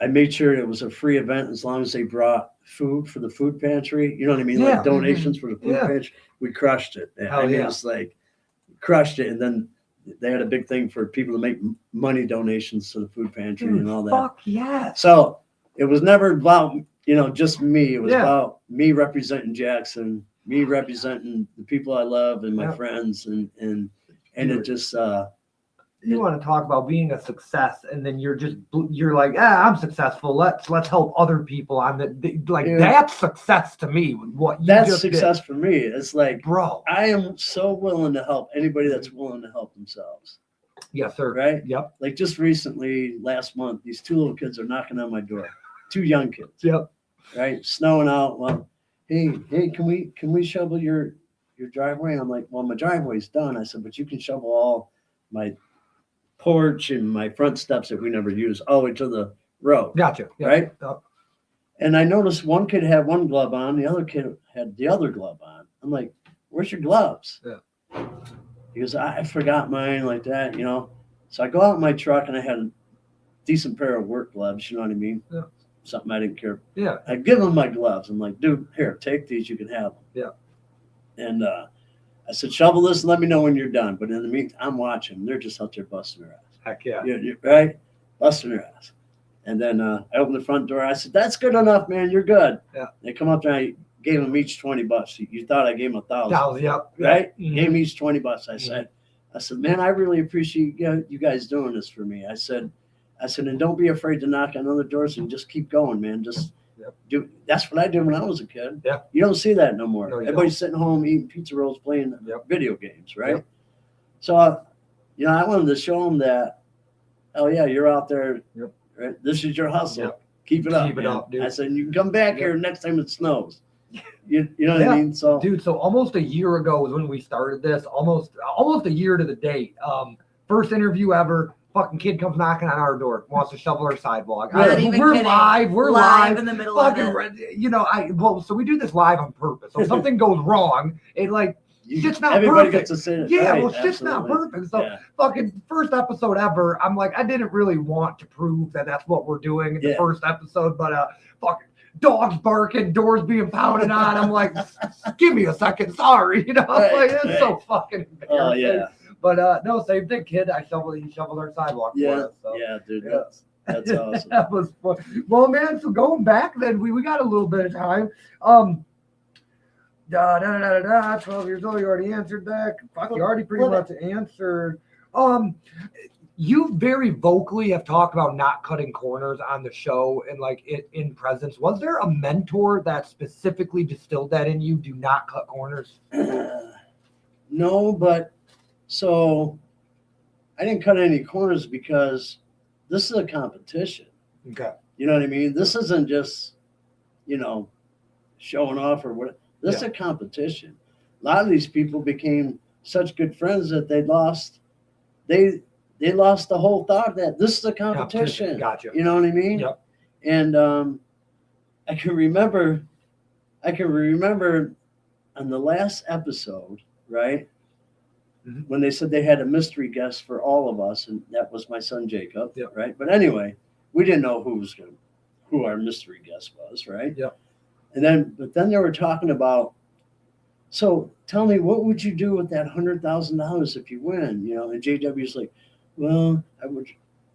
I made sure it was a free event as long as they brought food for the food pantry. You know what I mean? Yeah. Like donations for the food Yeah. pantry. We crushed it. Hell I mean, yeah. it was like, crushed it. And then they had a big thing for people to make money donations to the food pantry Dude, and all that. Fuck yes. So it was never about, just me. It was Yeah. about me representing Jackson, me representing the people I love and my Yeah. friends. And it Dude. just, You want to talk about being a success, and then you're like, I'm successful. Let's help other people. Yeah. That's success to me. What you that's just success did. for me. It's like, Bro. I am so willing to help anybody that's willing to help themselves. Yes, sir. Right? Yep. Like just recently, last month, these two little kids are knocking on my door. Two young kids. Yep. Right? Snowing out. Well, hey, can we shovel your driveway? And I'm like, well, my driveway's done. I said, but you can shovel all my porch and my front steps that we never use all the way to the road. Gotcha. Yep. Right? Yep. And I noticed one kid had one glove on, the other kid had the other glove on. I'm like, where's your gloves? Yeah. He goes, I forgot mine, like that, So I go out in my truck and I had a decent pair of work gloves, you know what I mean? Yeah. Something I didn't care. Yeah. I give him my gloves. I'm like, dude, here, take these, you can have them. Yeah. And I said, shovel this and let me know when you're done. But in the meantime, I'm watching. They're just out there busting their ass. Heck yeah. Right? Busting their ass. And then I opened the front door. I said, that's good enough, man. You're good. Yeah. They come up there. I gave them each $20. You thought I gave them $1,000. Yep. Right? Mhm. Gave me each $20. I said, man, I really appreciate you guys doing this for me. I said, and don't be afraid to knock on other doors and just keep going, man. Just do. That's what I did when I was a kid. Yeah. You don't see that no more. No, you Everybody's sitting home eating pizza rolls, playing Yep. video games, right? Yep. So, I wanted to show them that, oh yeah, you're out there. Yep. Right? This is your hustle. Yep. Keep it up. Keep it man. up, dude. I said, you can come back here next time it snows. You know what Yeah. I mean? So, Dude, so almost a year ago was when we started this. Almost a year to the date. First interview ever. Fucking kid comes knocking on our door, wants to shovel our sidewalk. Not even We're kidding. live. We're live. in the middle of Fucking, it. so we do this live on purpose. So if something goes wrong, it shit's not everybody perfect. gets to say it. Yeah, right, well, shit's not absolutely. perfect. So Yeah. fucking first episode ever. I'm like, I didn't really want to prove that that's what we're doing in the Yeah. first episode, but fucking dogs barking, doors being pounded on. I'm like, give me a second. Sorry, I'm Right, like, it's right. so fucking embarrassing. Oh yeah. But no, same thing, kid. He shoveled our sidewalk for Yeah. us. So. Yeah, dude. Yeah. That's awesome. That was fun. Well, man, so going back then, we got a little bit of time. 12 years old, you already answered that. Fuck, you already pretty much answered. You very vocally have talked about not cutting corners on the show and in presence. Was there a mentor that specifically distilled that in you? Do not cut corners. No, but so I didn't cut any corners because this is a competition. Okay. You know what I mean? This isn't just, showing off or what. This is a competition. A lot of these people became such good friends that they lost the whole thought that this is a competition. Gotcha. You know what I mean? Yep. And I can remember on the last episode, right? Mm-hmm. When they said they had a mystery guest for all of us, and that was my son Jacob, Yep. right? But anyway, we didn't know who our mystery guest was, right? Yep. But then they were talking about, so tell me, what would you do with that $100,000 if you win? And JW's like, well, I would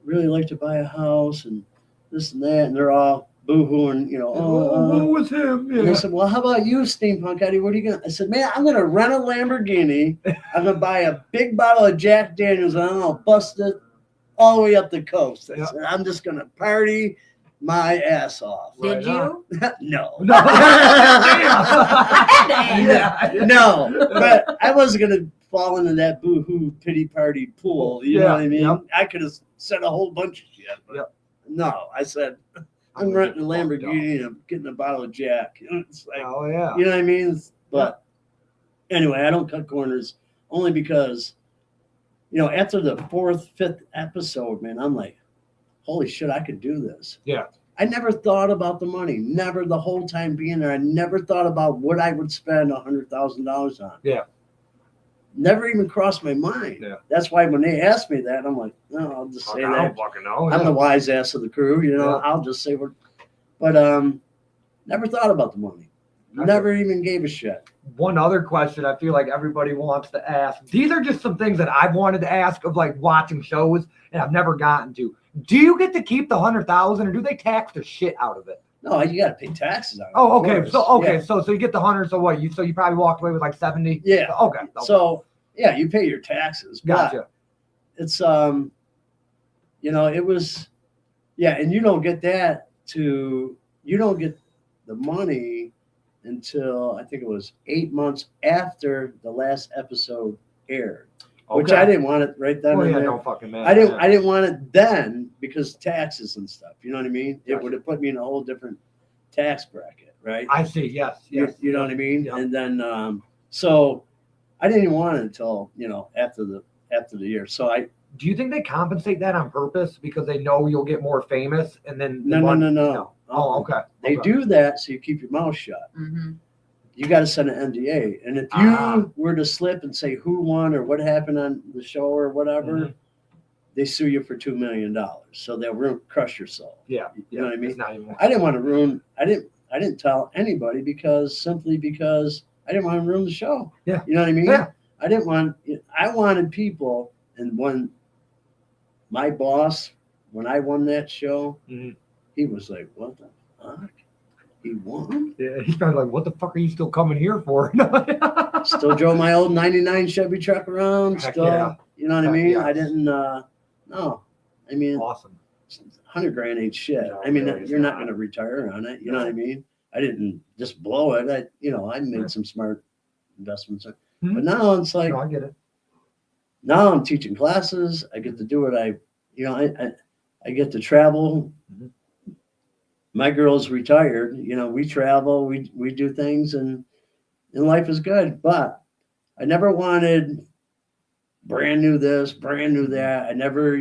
really like to buy a house and this and that, and they're all boo-hooing, What was him? And they said, well, how about you, Steampunk Eddie? What are you going to? I said, man, I'm going to rent a Lamborghini. I'm going to buy a big bottle of Jack Daniels, and I'm going to bust it all the way up the coast. I said, I'm just going to party my ass off. Did you? No. No. No, but I wasn't going to fall into that boo-hoo pity party pool. You know what I mean? Yep. I could have said a whole bunch of shit. But no, I said, I'm renting a Lamborghini and I'm getting a bottle of Jack. It's like, Oh yeah. you know what I mean? But anyway, I don't cut corners only because, after the 4th, 5th episode, man, I'm like, holy shit, I could do this. Yeah. I never thought about the money. Never the whole time being there. I never thought about what I would spend $100,000 on. Yeah. Never even crossed my mind. Yeah. That's why when they asked me that, I'm like, no, I'll just say I that. don't fucking know. I'm the wise ass of the crew, I'll just say what. But never thought about the money. Never even gave a shit. One other question I feel like everybody wants to ask. These are just some things that I've wanted to ask of like watching shows and I've never gotten to. Do you get to keep the 100,000 or do they tax the shit out of it? No, you got to pay taxes on it. Oh, of okay. course. So you get the 100. So what? You probably walked away with like 70. Yeah. Okay. So yeah, you pay your taxes. Gotcha. But it's it was, and you don't get you don't get the money until I think it was 8 months after the last episode aired. Which I didn't want it right then. and there. No fucking man. I didn't want it then because taxes and stuff. You know what I mean? It Gotcha. would have put me in a whole different tax bracket, right? I see. Yes. You know what I mean? Yeah. And then so I didn't even want it until after the year. So Do you think they compensate that on purpose because they know you'll get more famous and then no. Oh, okay. They do that so you keep your mouth shut. Mm-hmm. You got to send an NDA. And if you were to slip and say who won or what happened on the show or whatever, they sue you for $2 million. So they'll crush your soul. Yeah. You know what I mean? It's not even I didn't want to ruin. I didn't tell anybody because I didn't want to ruin the show. Yeah. You know what I mean? Yeah. I wanted people, and when my boss, when I won that show, he was like, "What the fuck? He won?" Yeah, he's probably like, "What the fuck are you still coming here for?" Still drove my old '99 Chevy truck around. Heck Still, yeah. you know what I Heck mean? yeah. I didn't. No, I mean, Awesome. $100,000 ain't shit. No, I mean, really, it's you're not not. going to retire on it. You know what I mean? I didn't just blow it. I made some smart investments. But now it's like, No, I get it. now I'm teaching classes. I get to do what I get to travel. My girl's retired. We travel, we do things, and life is good. But I never wanted brand new this, brand new that. I never,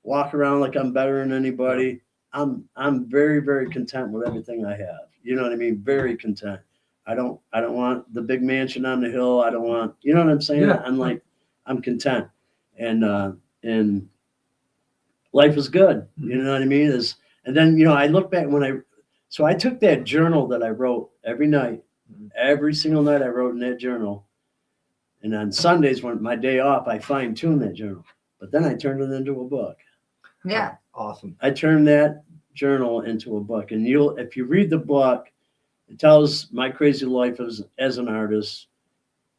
walk around like I'm better than anybody. I'm very, very content with everything I have. You know what I mean? Very content. I don't want the big mansion on the hill. I don't want, you know what I'm saying? Yeah. I'm content. And life is good. You know what I mean? And then, I look back so I took that journal that I wrote every night, every single night I wrote in that journal. And on Sundays, when my day off, I fine tune that journal, but then I turned it into a book. Yeah. Awesome. I turned that journal into a book, and if you read the book, it tells my crazy life as an artist.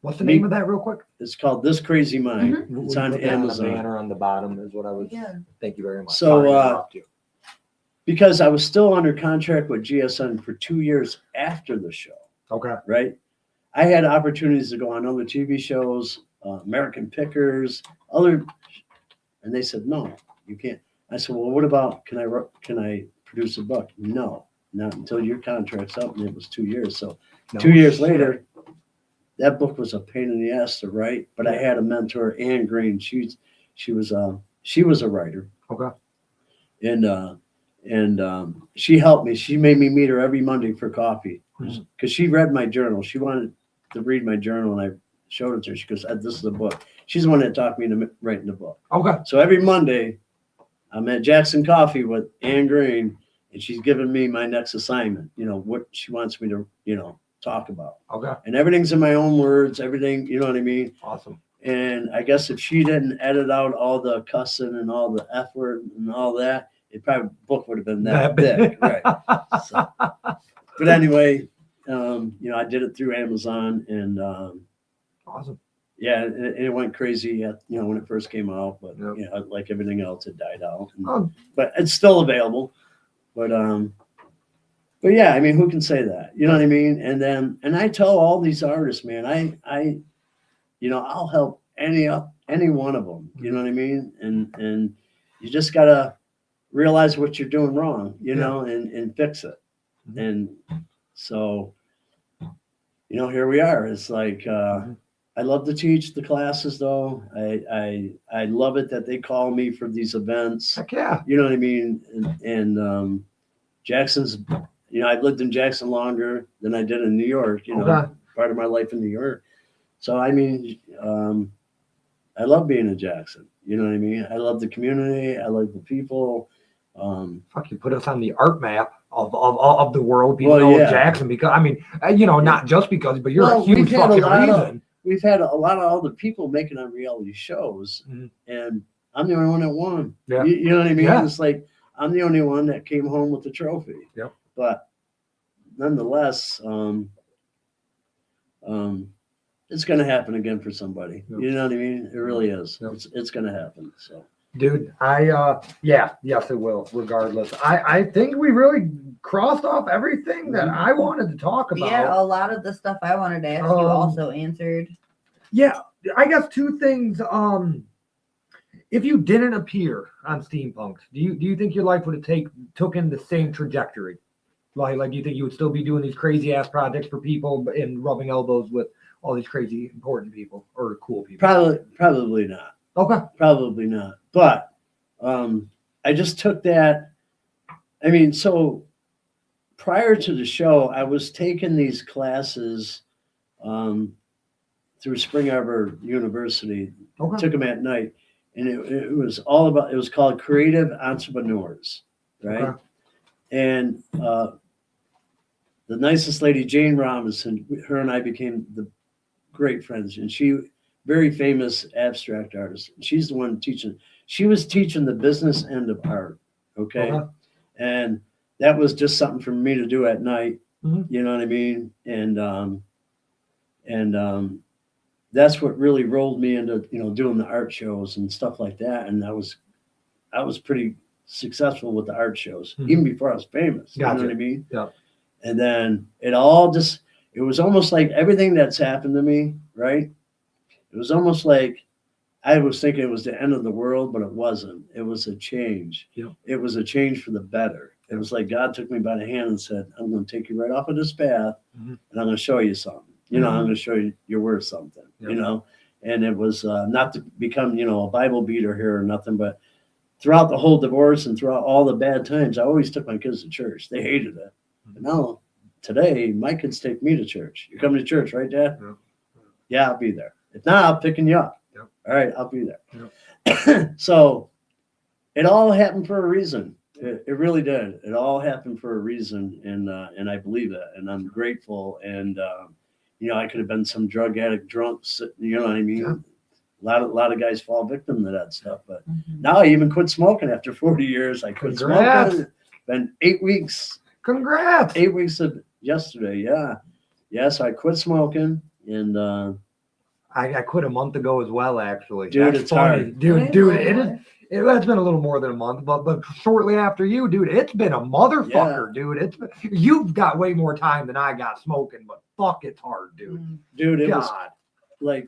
What's the name of that real quick? It's called This Crazy Mind. It's on Amazon. The banner on the bottom is what I was. Yeah. Thank you very much. So, Sorry to interrupt you. because I was still under contract with GSN for 2 years after the show, Okay. right? I had opportunities to go on other TV shows, American Pickers, and they said, no, you can't. I said, well, what about, can I produce a book? No, not until your contract's up, and it was 2 years. So 2 years later, that book was a pain in the ass to write, but I had a mentor, Ann Green. She was a writer. Okay. And she helped me. She made me meet her every Monday for coffee because she read my journal. She wanted to read my journal, and I showed it to her. She goes, "This is the book." She's the one that taught me into writing the book. Okay. So every Monday, I'm at Jackson Coffee with Ann Green, and she's giving me my next assignment. What she wants me to, talk about. Okay. And everything's in my own words. Everything, you know what I mean. Awesome. And I guess if she didn't edit out all the cussing and all the F word and all that, book would have been that big, right? So, but anyway, I did it through Amazon, and Awesome. yeah, it went crazy when it first came out, but like everything else, it died out. But it's still available. But yeah, I mean, who can say that? You know what I mean? And I tell all these artists, man, I'll help any one of them. You know what I mean? And you just gotta realize what you're doing wrong, and fix it. And so, here we are. It's like I love to teach the classes, though. I love it that they call me for these events. Heck yeah. You know what I mean? And Jackson's, I've lived in Jackson longer than I did in New York, part of my life in New York. So, I mean, I love being in Jackson. You know what I mean? I love the community. I like the people. Fuck, you put us on the art map of the world. People know Jackson because, I mean, not just because, but you're a huge fucking reason. We've had a lot of other people making on reality shows, and I'm the only one that won. Yeah. You know what I mean? Yeah. It's like I'm the only one that came home with the trophy. Yep. But nonetheless, it's going to happen again for somebody. Yep. You know what I mean? It really is. Yep. It's going to happen. So, dude, yes, it will. Regardless, I think we really crossed off everything that I wanted to talk about. Yeah, a lot of the stuff I wanted to ask you also answered. Yeah, I guess two things. If you didn't appear on Steampunked, do you think your life would have took in the same trajectory? Like, do you think you would still be doing these crazy ass projects for people and rubbing elbows with all these crazy important people or cool people? Probably not. Okay. Probably not. But I just took that. I mean, so prior to the show, I was taking these classes through Spring Arbor University. Okay. Took them at night, and it was all about. It was called Creative Entrepreneurs, right? Okay. And the nicest lady, Jane Robinson, her and I became the great friends, and she, very famous abstract artist. She's the one teaching. She was teaching the business end of art, okay? Uh-huh. And that was just something for me to do at night. Mm-hmm. You know what I mean? And that's what really rolled me into doing the art shows and stuff like that. And I was pretty successful with the art shows, even before I was famous. Gotcha. You know what I mean? Yeah. And then it was almost like everything that's happened to me, right? It was almost like I was thinking it was the end of the world, but it wasn't. It was a change. Yeah. It was a change for the better. It was like God took me by the hand and said, I'm going to take you right off of this path, and I'm going to show you something. I'm going to show you you're worth something, And it was not to become, a Bible beater here or nothing, but throughout the whole divorce and throughout all the bad times, I always took my kids to church. They hated it. But now, today, my kids take me to church. You're coming to church, right, Dad? Yeah, I'll be there. If not, I'm picking you up. Yep. All right, I'll be there. Yep. So it all happened for a reason. It really did. It all happened for a reason, and I believe it, and I'm grateful. And I could have been some drug addict, drunk, you know what I mean? Yeah. A lot of guys fall victim to that stuff. But now I even quit smoking after 40 years. I quit smoking. Been 8 weeks. Congrats. 8 weeks of yesterday. Yeah. Yeah. So I quit smoking, and I quit a month ago as well, actually. Dude, it's funny. Hard. Dude, it's been a little more than a month, but shortly after you, dude, it's been a motherfucker, dude. You've got way more time than I got smoking, but fuck, it's hard, dude. Dude, it was like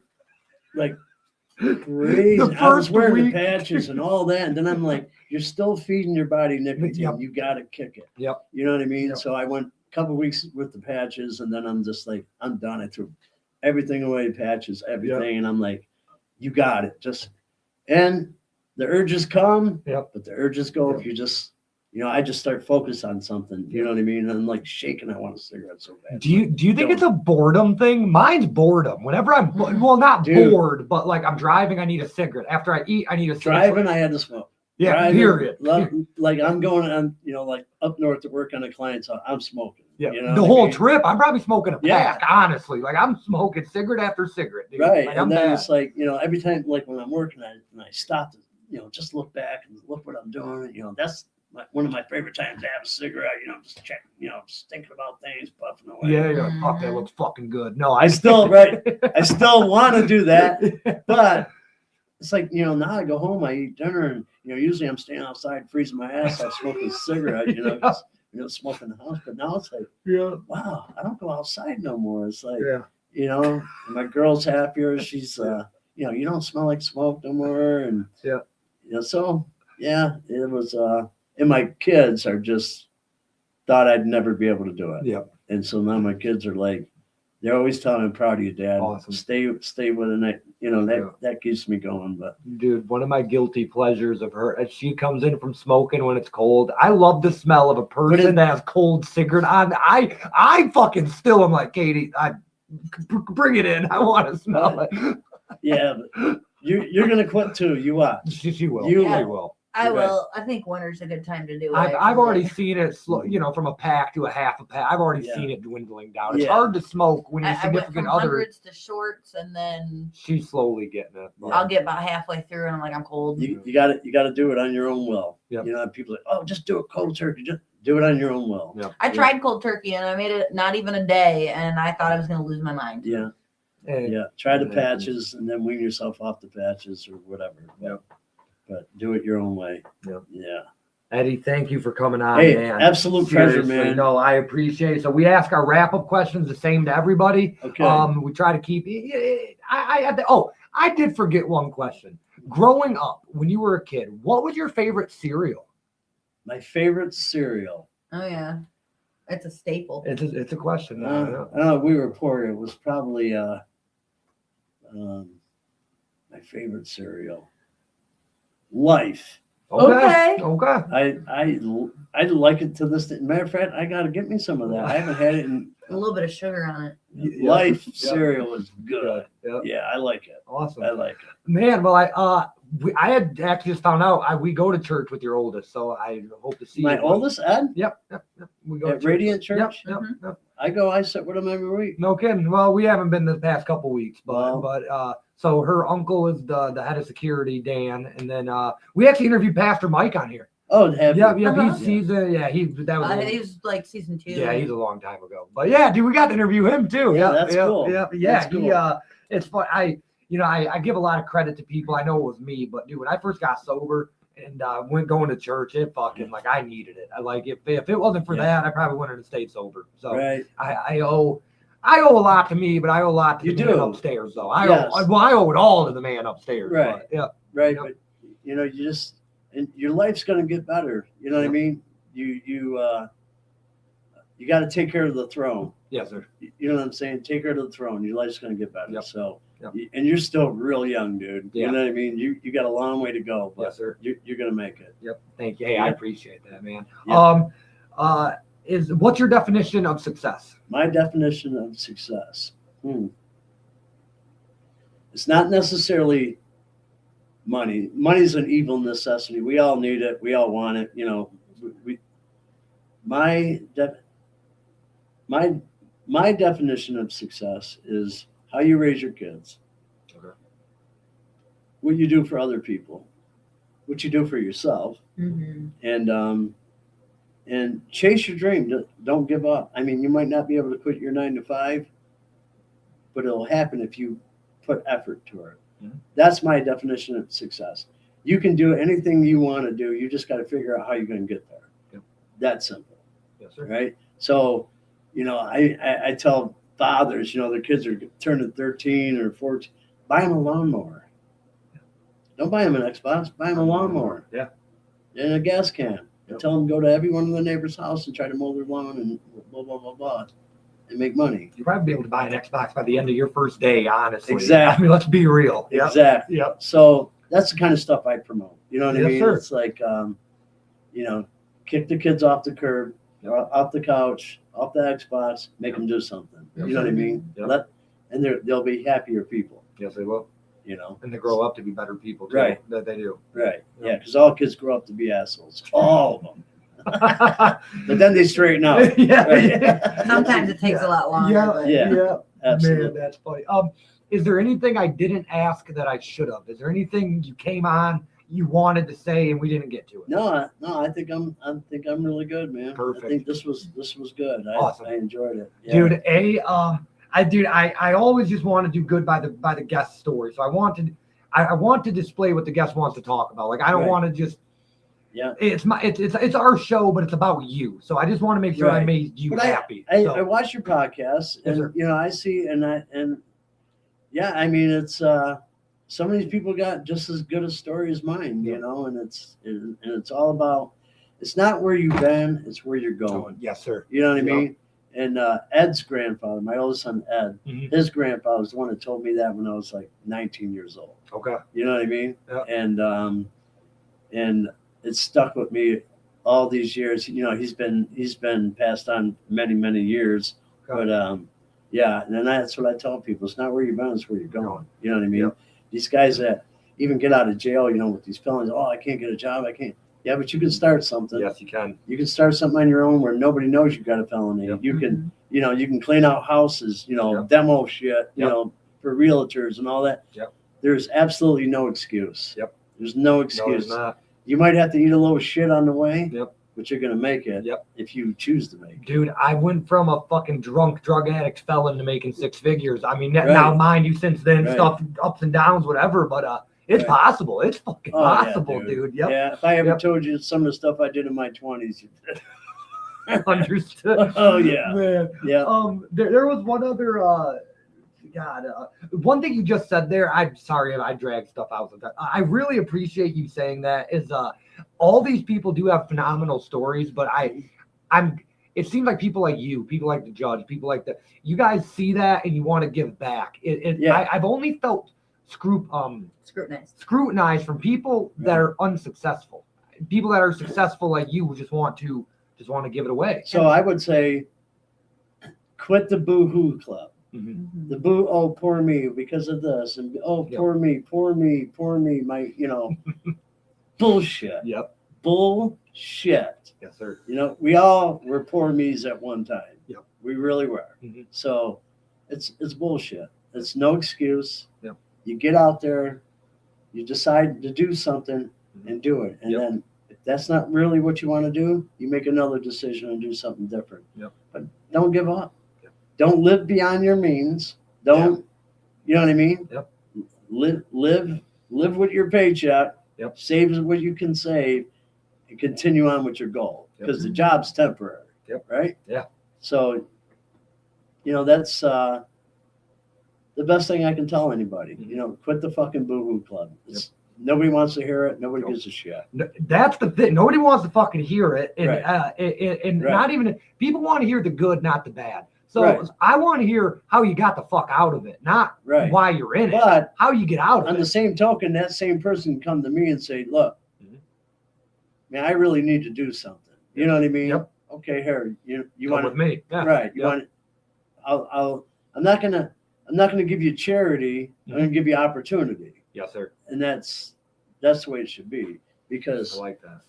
crazy. I was wearing the patches and all that, and then I'm like, you're still feeding your body nicotine. Yep. You got to kick it. Yep. You know what I mean? Yep. So I went a couple of weeks with the patches, and then I'm just like, I'm done. I threw everything away, patches, everything, and I'm like, you got it. And the urges come, but the urges go if you just, I just start focus on something. You know what I mean? And I'm like shaking. I want a cigarette so bad. Do you think it's a boredom thing? Mine's boredom. Whenever I'm not bored, but like I'm driving, I need a cigarette. After I eat, I need a cigarette. Driving, I had to smoke. Yeah, driving, period. Like I'm going on, like up north to work on a client's house. I'm smoking. Yeah, the whole trip, I'm probably smoking a pack. Honestly, like I'm smoking cigarette after cigarette. Dude. Right, like, and then it's like every time, like when I'm working, I stop to just look back and look what I'm doing. one of my favorite times to have a cigarette, just checking, just thinking about things, puffing away. Yeah, you're like, fuck, that looks fucking good. No, I still want to do that, but it's like, now I go home, I eat dinner, and, usually I'm staying outside freezing my ass off smoking a cigarette, smoking in the house. But now it's like, wow, I don't go outside no more. It's like, my girl's happier. She's, you don't smell like smoke no more. And, so, it was, and my kids are just thought I'd never be able to do it. Yeah. And so now my kids are like, they're always telling me, I'm proud of you, Dad. Awesome. Stay with it. That keeps me going. But dude, one of my guilty pleasures of her, as she comes in from smoking when it's cold, I love the smell of a person that has cold cigarette on. I fucking still am like, Katie, bring it in. I want to smell it. Yeah, but you're gonna quit too. You watch. She will. You will. I will. I think winter's a good time to do it. I've already seen it slow, from a pack to a half a pack. I've already seen it dwindling down. It's hard to smoke when your I went from significant other. hundreds to shorts, and then She's slowly getting it. I'll get about halfway through, and I'm like, I'm cold. You got to do it on your own will. Yep. People are like, oh, just do a cold turkey. Just do it on your own will. Yep. I tried cold turkey, and I made it not even a day, and I thought I was going to lose my mind. Yeah. And Try the patches and then wean yourself off the patches or whatever. But do it your own way. Yep. Yeah. Eddie, thank you for coming on, Hey, man. absolute pleasure, man. No, I appreciate it. So we ask our wrap-up questions the same to everybody. Okay. We try to keep. I did forget one question. Growing up, when you were a kid, what was your favorite cereal? My favorite cereal. Oh yeah, it's a staple. It's a question. I don't know. We were poor. It was probably my favorite cereal. Life. Okay. I like it to this day. Matter of fact, I got to get me some of that. I haven't had it in. A little bit of sugar on it. Life cereal is good. Yep. Yeah, I like it. Awesome. I like it. Man, well, I had actually just found out we go to church with your oldest, so I hope to see My you. oldest, Ed? Yep. We go At to Radiant Church? Yep. I sit with him every week. No kidding. Well, we haven't been the past couple weeks, but Wow. so her uncle is the head of security, Dan, and then we actually interviewed Pastor Mike on here. Oh, have you? Yeah, Uh-huh. he's that was He was like season 2. yeah, he's a long time ago. But yeah, dude, we got to interview him too. Yeah, that's cool. Yeah, That's cool. It's fun. I give a lot of credit to people. I know it was me, but dude, when I first got sober and went going to church, it fucking like I needed it. I like if it wasn't for that, I probably wouldn't have stayed sober. So Right. I owe a lot to me, but I owe a lot to You the man do. upstairs though. I Yes. owe it all to the man upstairs. Right. But, yeah. Right. Yep. But you just and your life's gonna get better. You know what I Yep. mean? You got to take care of the throne. Yes, sir. You know what I'm saying? Take care of the throne. Your life's gonna get better. Yep. So, Yep. and you're still real young, dude. Yeah. You know what I mean? You got a long way to go, but Yes, sir. you're gonna make it. Yep. Thank you. Hey, I Yeah. appreciate that, man. Yeah. What's your definition of success? My definition of success. It's not necessarily money. Money's an evil necessity. We all need it. We all want it. My definition of success is how you raise your kids. Okay. What you do for other people, what you do for yourself, Mm-hmm. and chase your dream. Don't give up. I mean, you might not be able to quit your 9 to 5, but it'll happen if you put effort to it. Mhm. That's my definition of success. You can do anything you want to do. You just got to figure out how you're going to get there. Yep. That's simple, Yes, sir. right? So, I tell fathers, their kids are turning 13 or 14, buy them a lawnmower. Don't buy them an Xbox, buy them a lawnmower. Yeah. And a gas can. Yep. And tell them to go to every one of the neighbor's house and try to mow their lawn and blah, blah, blah, blah, and make money. You'll probably be able to buy an Xbox by the end of your first day, honestly. Exactly. I mean, let's be real. Yep. Exactly. Yep. So that's the kind of stuff I promote. You know what I Yes, mean? sir. It's like, kick the kids off the curb, off the couch, off the Xbox, make them do something. Yes, You know what I sir. mean? Yep. They'll be happier people. Yes, they will. And they grow up to be better people, too. Right. That they do. Right. Yep. Yeah, because all kids grow up to be assholes. All of them. But then they straighten out. yeah. Sometimes it takes a lot longer. Yeah. But Yeah. Absolutely. Man, that's funny. Is there anything I didn't ask that I should have? Is there anything you came on, you wanted to say and we didn't get to it? No, I think I'm really good, man. Perfect. I think this was good. Awesome. I enjoyed it. Yeah. Dude, I always just want to do good by the guest story. So I want to display what the guest wants to talk about. Like I don't Right. want to just. Yeah. It's our show, but it's about you. So I just want to make sure I Right. made you But happy. I So, watch your podcast, Yes, and sir. I see, and yeah, I mean, it's some of these people got just as good a story as mine, Yeah. you know, and it's all about. It's not where you've been; it's where you're going. yes, sir. You know what I Yeah. mean? And Ed's grandfather, my oldest son Ed, Mhm. his grandfather was the one that told me that when I was like 19 years old. Okay. You know what I mean? Yeah. And it stuck with me all these years. You know, he's been passed on many years. Okay. But yeah, and that's what I tell people. It's not where you've been, it's where you're going. You know what I mean? Yep. These guys that even get out of jail, you know, with these felonies, oh, I can't get a job, I can't. Yeah, but you can start something. Yes, you can. You can start something on your own where nobody knows you got a felony. Yep. You can, you know, you can clean out houses, you know, Yep. demo shit, you Yep. know, for realtors and all that. Yep. There's absolutely no excuse. Yep. There's no No, excuse. it's not. You might have to eat a little shit on the way, Yep. but you're gonna make it. Yep. If you choose to make it. Dude, I went from a fucking drunk drug addict felon to making six figures. I mean, Right. now mind you, since then, Right. stuff ups and downs, whatever. But it's Right. possible. It's fucking Oh, yeah, possible, dude. Yep. Yeah. If I ever Yep. told you some of the stuff I did in my 20s, Understood. oh yeah, Man. yeah. There was one other one thing you just said there. I'm sorry if I dragged stuff out sometimes. I really appreciate you saying that. Is all these people do have phenomenal stories, but it seems like people like you, people like the judge, people like you guys see that and you want to give back. Yeah. I've only felt scrutinized from people that are unsuccessful. People that are successful like you just want to give it away. So I would say, quit the boo-hoo club. Mhm. The boo, oh, poor me because of this, and oh, Yep. poor me, my, you know, bullshit. Yep. Bullshit. Yes, sir. You know, we all were poor me's at one time. Yep. We really were. Mhm. So it's bullshit. It's no excuse. Yep. You get out there, you decide to do something and do it. And Yep. then if that's not really what you want to do, you make another decision and do something different. Yep. But don't give up. Yep. Don't live beyond your means. Don't, you know what I mean? Yep. Live with your paycheck. Yep. Save what you can save and continue on with your goal because the job's temporary. Yep. Right? Yeah. So, you know, that's the best thing I can tell anybody. Mhm. You know, quit the fucking boo-hoo club. Nobody wants to hear it. Nobody Nope. gives a shit. That's the thing. Nobody wants to fucking hear it, and Right. and Right. not even people want to hear the good, not the bad. So Right. I want to hear how you got the fuck out of it, not Right. why you're in it. But How you get out of on it. the same token, that same person can come to me and say, look, Mhm. man, I really need to do something. You know what I mean? Yep. Okay, Harry, you Come want with me? Yeah. right. You Yep. want I'm not gonna give you charity. I'm gonna give you opportunity. Yes, sir. And that's the way it should be, I because like that.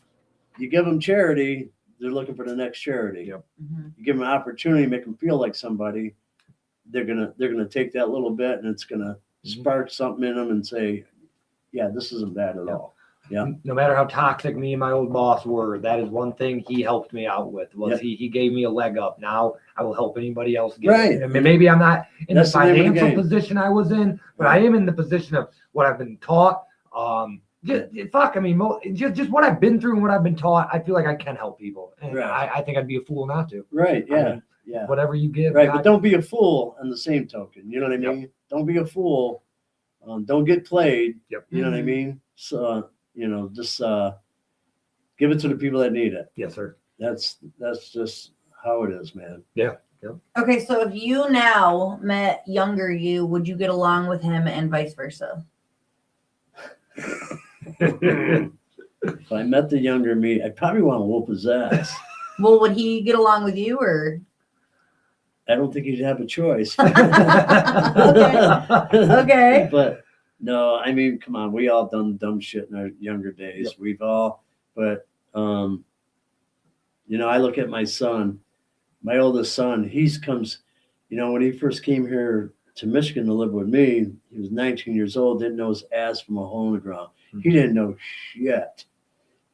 you give them charity, they're looking for the next charity. Yep. You give them an opportunity, make them feel like somebody, they're gonna take that little bit and it's gonna spark something in them and say, yeah, this isn't bad at Yep. all. Yeah. No matter how toxic me and my old boss were, that is one thing he helped me out with. Was he gave me a leg up. Now I will help anybody else get Right. it. I mean, maybe I'm not in That's the the name of the financial game. position I was in, but I am in the position of what I've been taught. Just what I've been through and what I've been taught. I feel like I can help people, and Right. I think I'd be a fool not to. Right. I Yeah. mean, Yeah. Whatever you give, Right. God, But don't be a fool on the same token. You know what I Yep. mean? Don't be a fool. Don't get played. Yep. You know what I mean? So, you know, just give it to the people that need it. Yes, sir. That's just how it is, man. Okay, so if you now met younger you, would you get along with him and vice versa? If I met the younger me, I'd probably want to whoop his ass. Well, would he get along with you or? I don't think he'd have a choice. Okay. But no, I mean, come on, we all done dumb shit in our younger days. Yep. We've all, but you know, I look at my son, my oldest son, when he first came here to Michigan to live with me, he was 19 years old, didn't know his ass from a hole in the ground. He didn't know shit.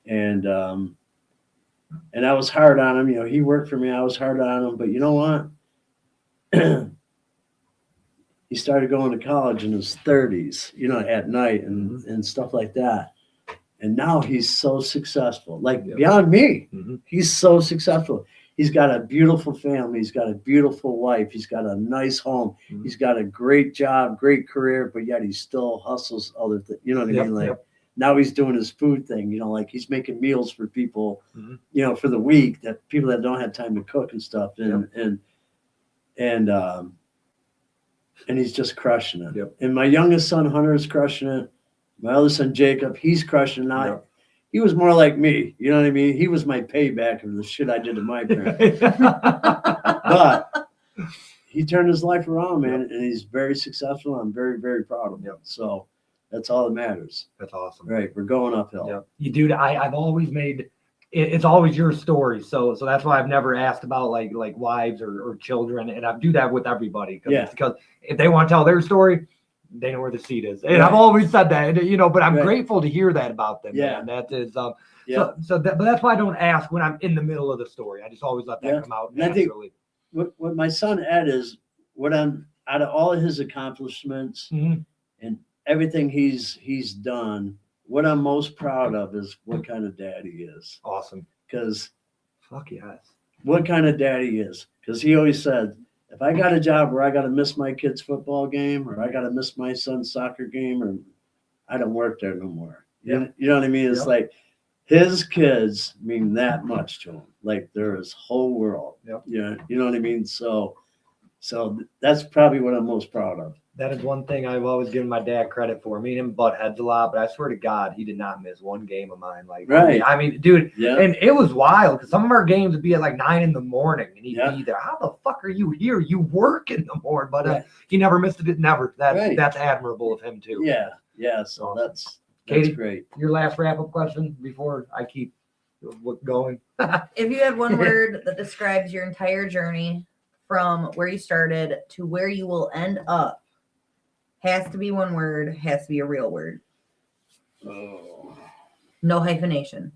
And I was hard on him. You know, he worked for me. I was hard on him. But you know what? He started going to college in his 30s, you know, at night and stuff like that. And now he's so successful, like beyond me. He's so successful. He's got a beautiful family. He's got a beautiful wife. He's got a nice home. He's got a great job, great career, but yet he still hustles other things. You know what I mean? Like now he's doing his food thing, you know, like he's making meals for people, you know, for the week, that people that don't have time to cook and stuff. And he's just crushing it. And my youngest son, Hunter, is crushing it. My other son, Jacob, he's crushing it now. He was more like me. You know what I mean? He was my payback of the shit I did to my parents. But he turned his life around, man, and he's very successful. I'm very, very proud of him. So that's all that matters. That's awesome. Right. We're going uphill. You dude, I've always made it's always your story. So that's why I've never asked about like wives or children. And I do that with everybody because if they want to tell their story, they know where the seat is. And I've always said that, you know, but I'm grateful to hear that about them. Man. That is, but that's why I don't ask when I'm in the middle of the story. I just always let that come out naturally. I think what my son Ed is, what I'm out of all of his accomplishments and everything he's done, what I'm most proud of is what kind of dad he is. Awesome. Because fuck yes. What kind of dad he is. Because he always said, if I got a job where I got to miss my kid's football game or I got to miss my son's soccer game, or I don't work there no more. You know what I mean? It's like his kids mean that much to him. Like they're his whole world. You know what I mean? So that's probably what I'm most proud of. That is one thing I've always given my dad credit for. Me and him butt heads a lot, but I swear to God, he did not miss one game of mine. Like, I mean, dude, and it was wild because some of our games would be at like 9 a.m. and he'd be there. How the fuck are you here? You work in the morning, but he never missed it. Never. That's admirable of him too. Yeah. So that's Katie, great. Your last wrap up question before I keep going. If you had one word that describes your entire journey from where you started to where you will end up. Has to be one word, has to be a real word. No hyphenation.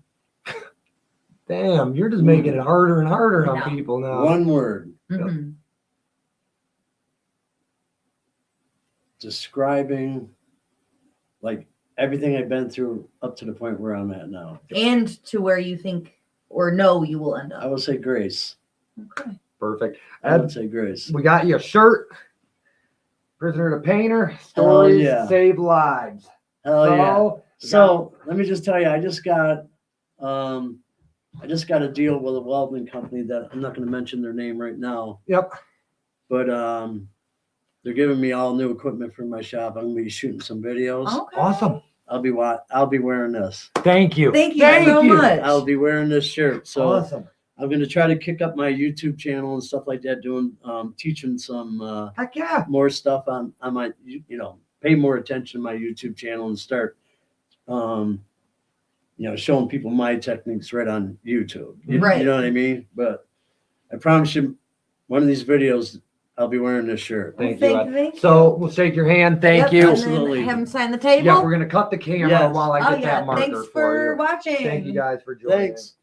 Damn, you're just making it harder and harder on people now. One word. Describing like everything I've been through up to the point where I'm at now. And to where you think or know you will end up. I would say grace. Okay. Perfect. I would say grace. We got you a shirt. Prisoner to Painter, stories save lives. So let me just tell you, I just got a deal with a welding company that I'm not going to mention their name right now. But they're giving me all new equipment for my shop. I'm going to be shooting some videos. Okay. Awesome. I'll be wearing this. Thank you. Thank you so much. I'll be wearing this shirt. So awesome. I'm going to try to kick up my YouTube channel and stuff like that, doing teaching some more stuff on my, pay more attention to my YouTube channel and start, showing people my techniques right on YouTube. You know what I mean? But I promise you, one of these videos, I'll be wearing this shirt. Thank you. So we'll shake your hand. Thank you. Absolutely. Have him sign the table. Yeah, we're going to cut the camera while I get that marker Thanks for watching. Thank you guys for joining. Thanks.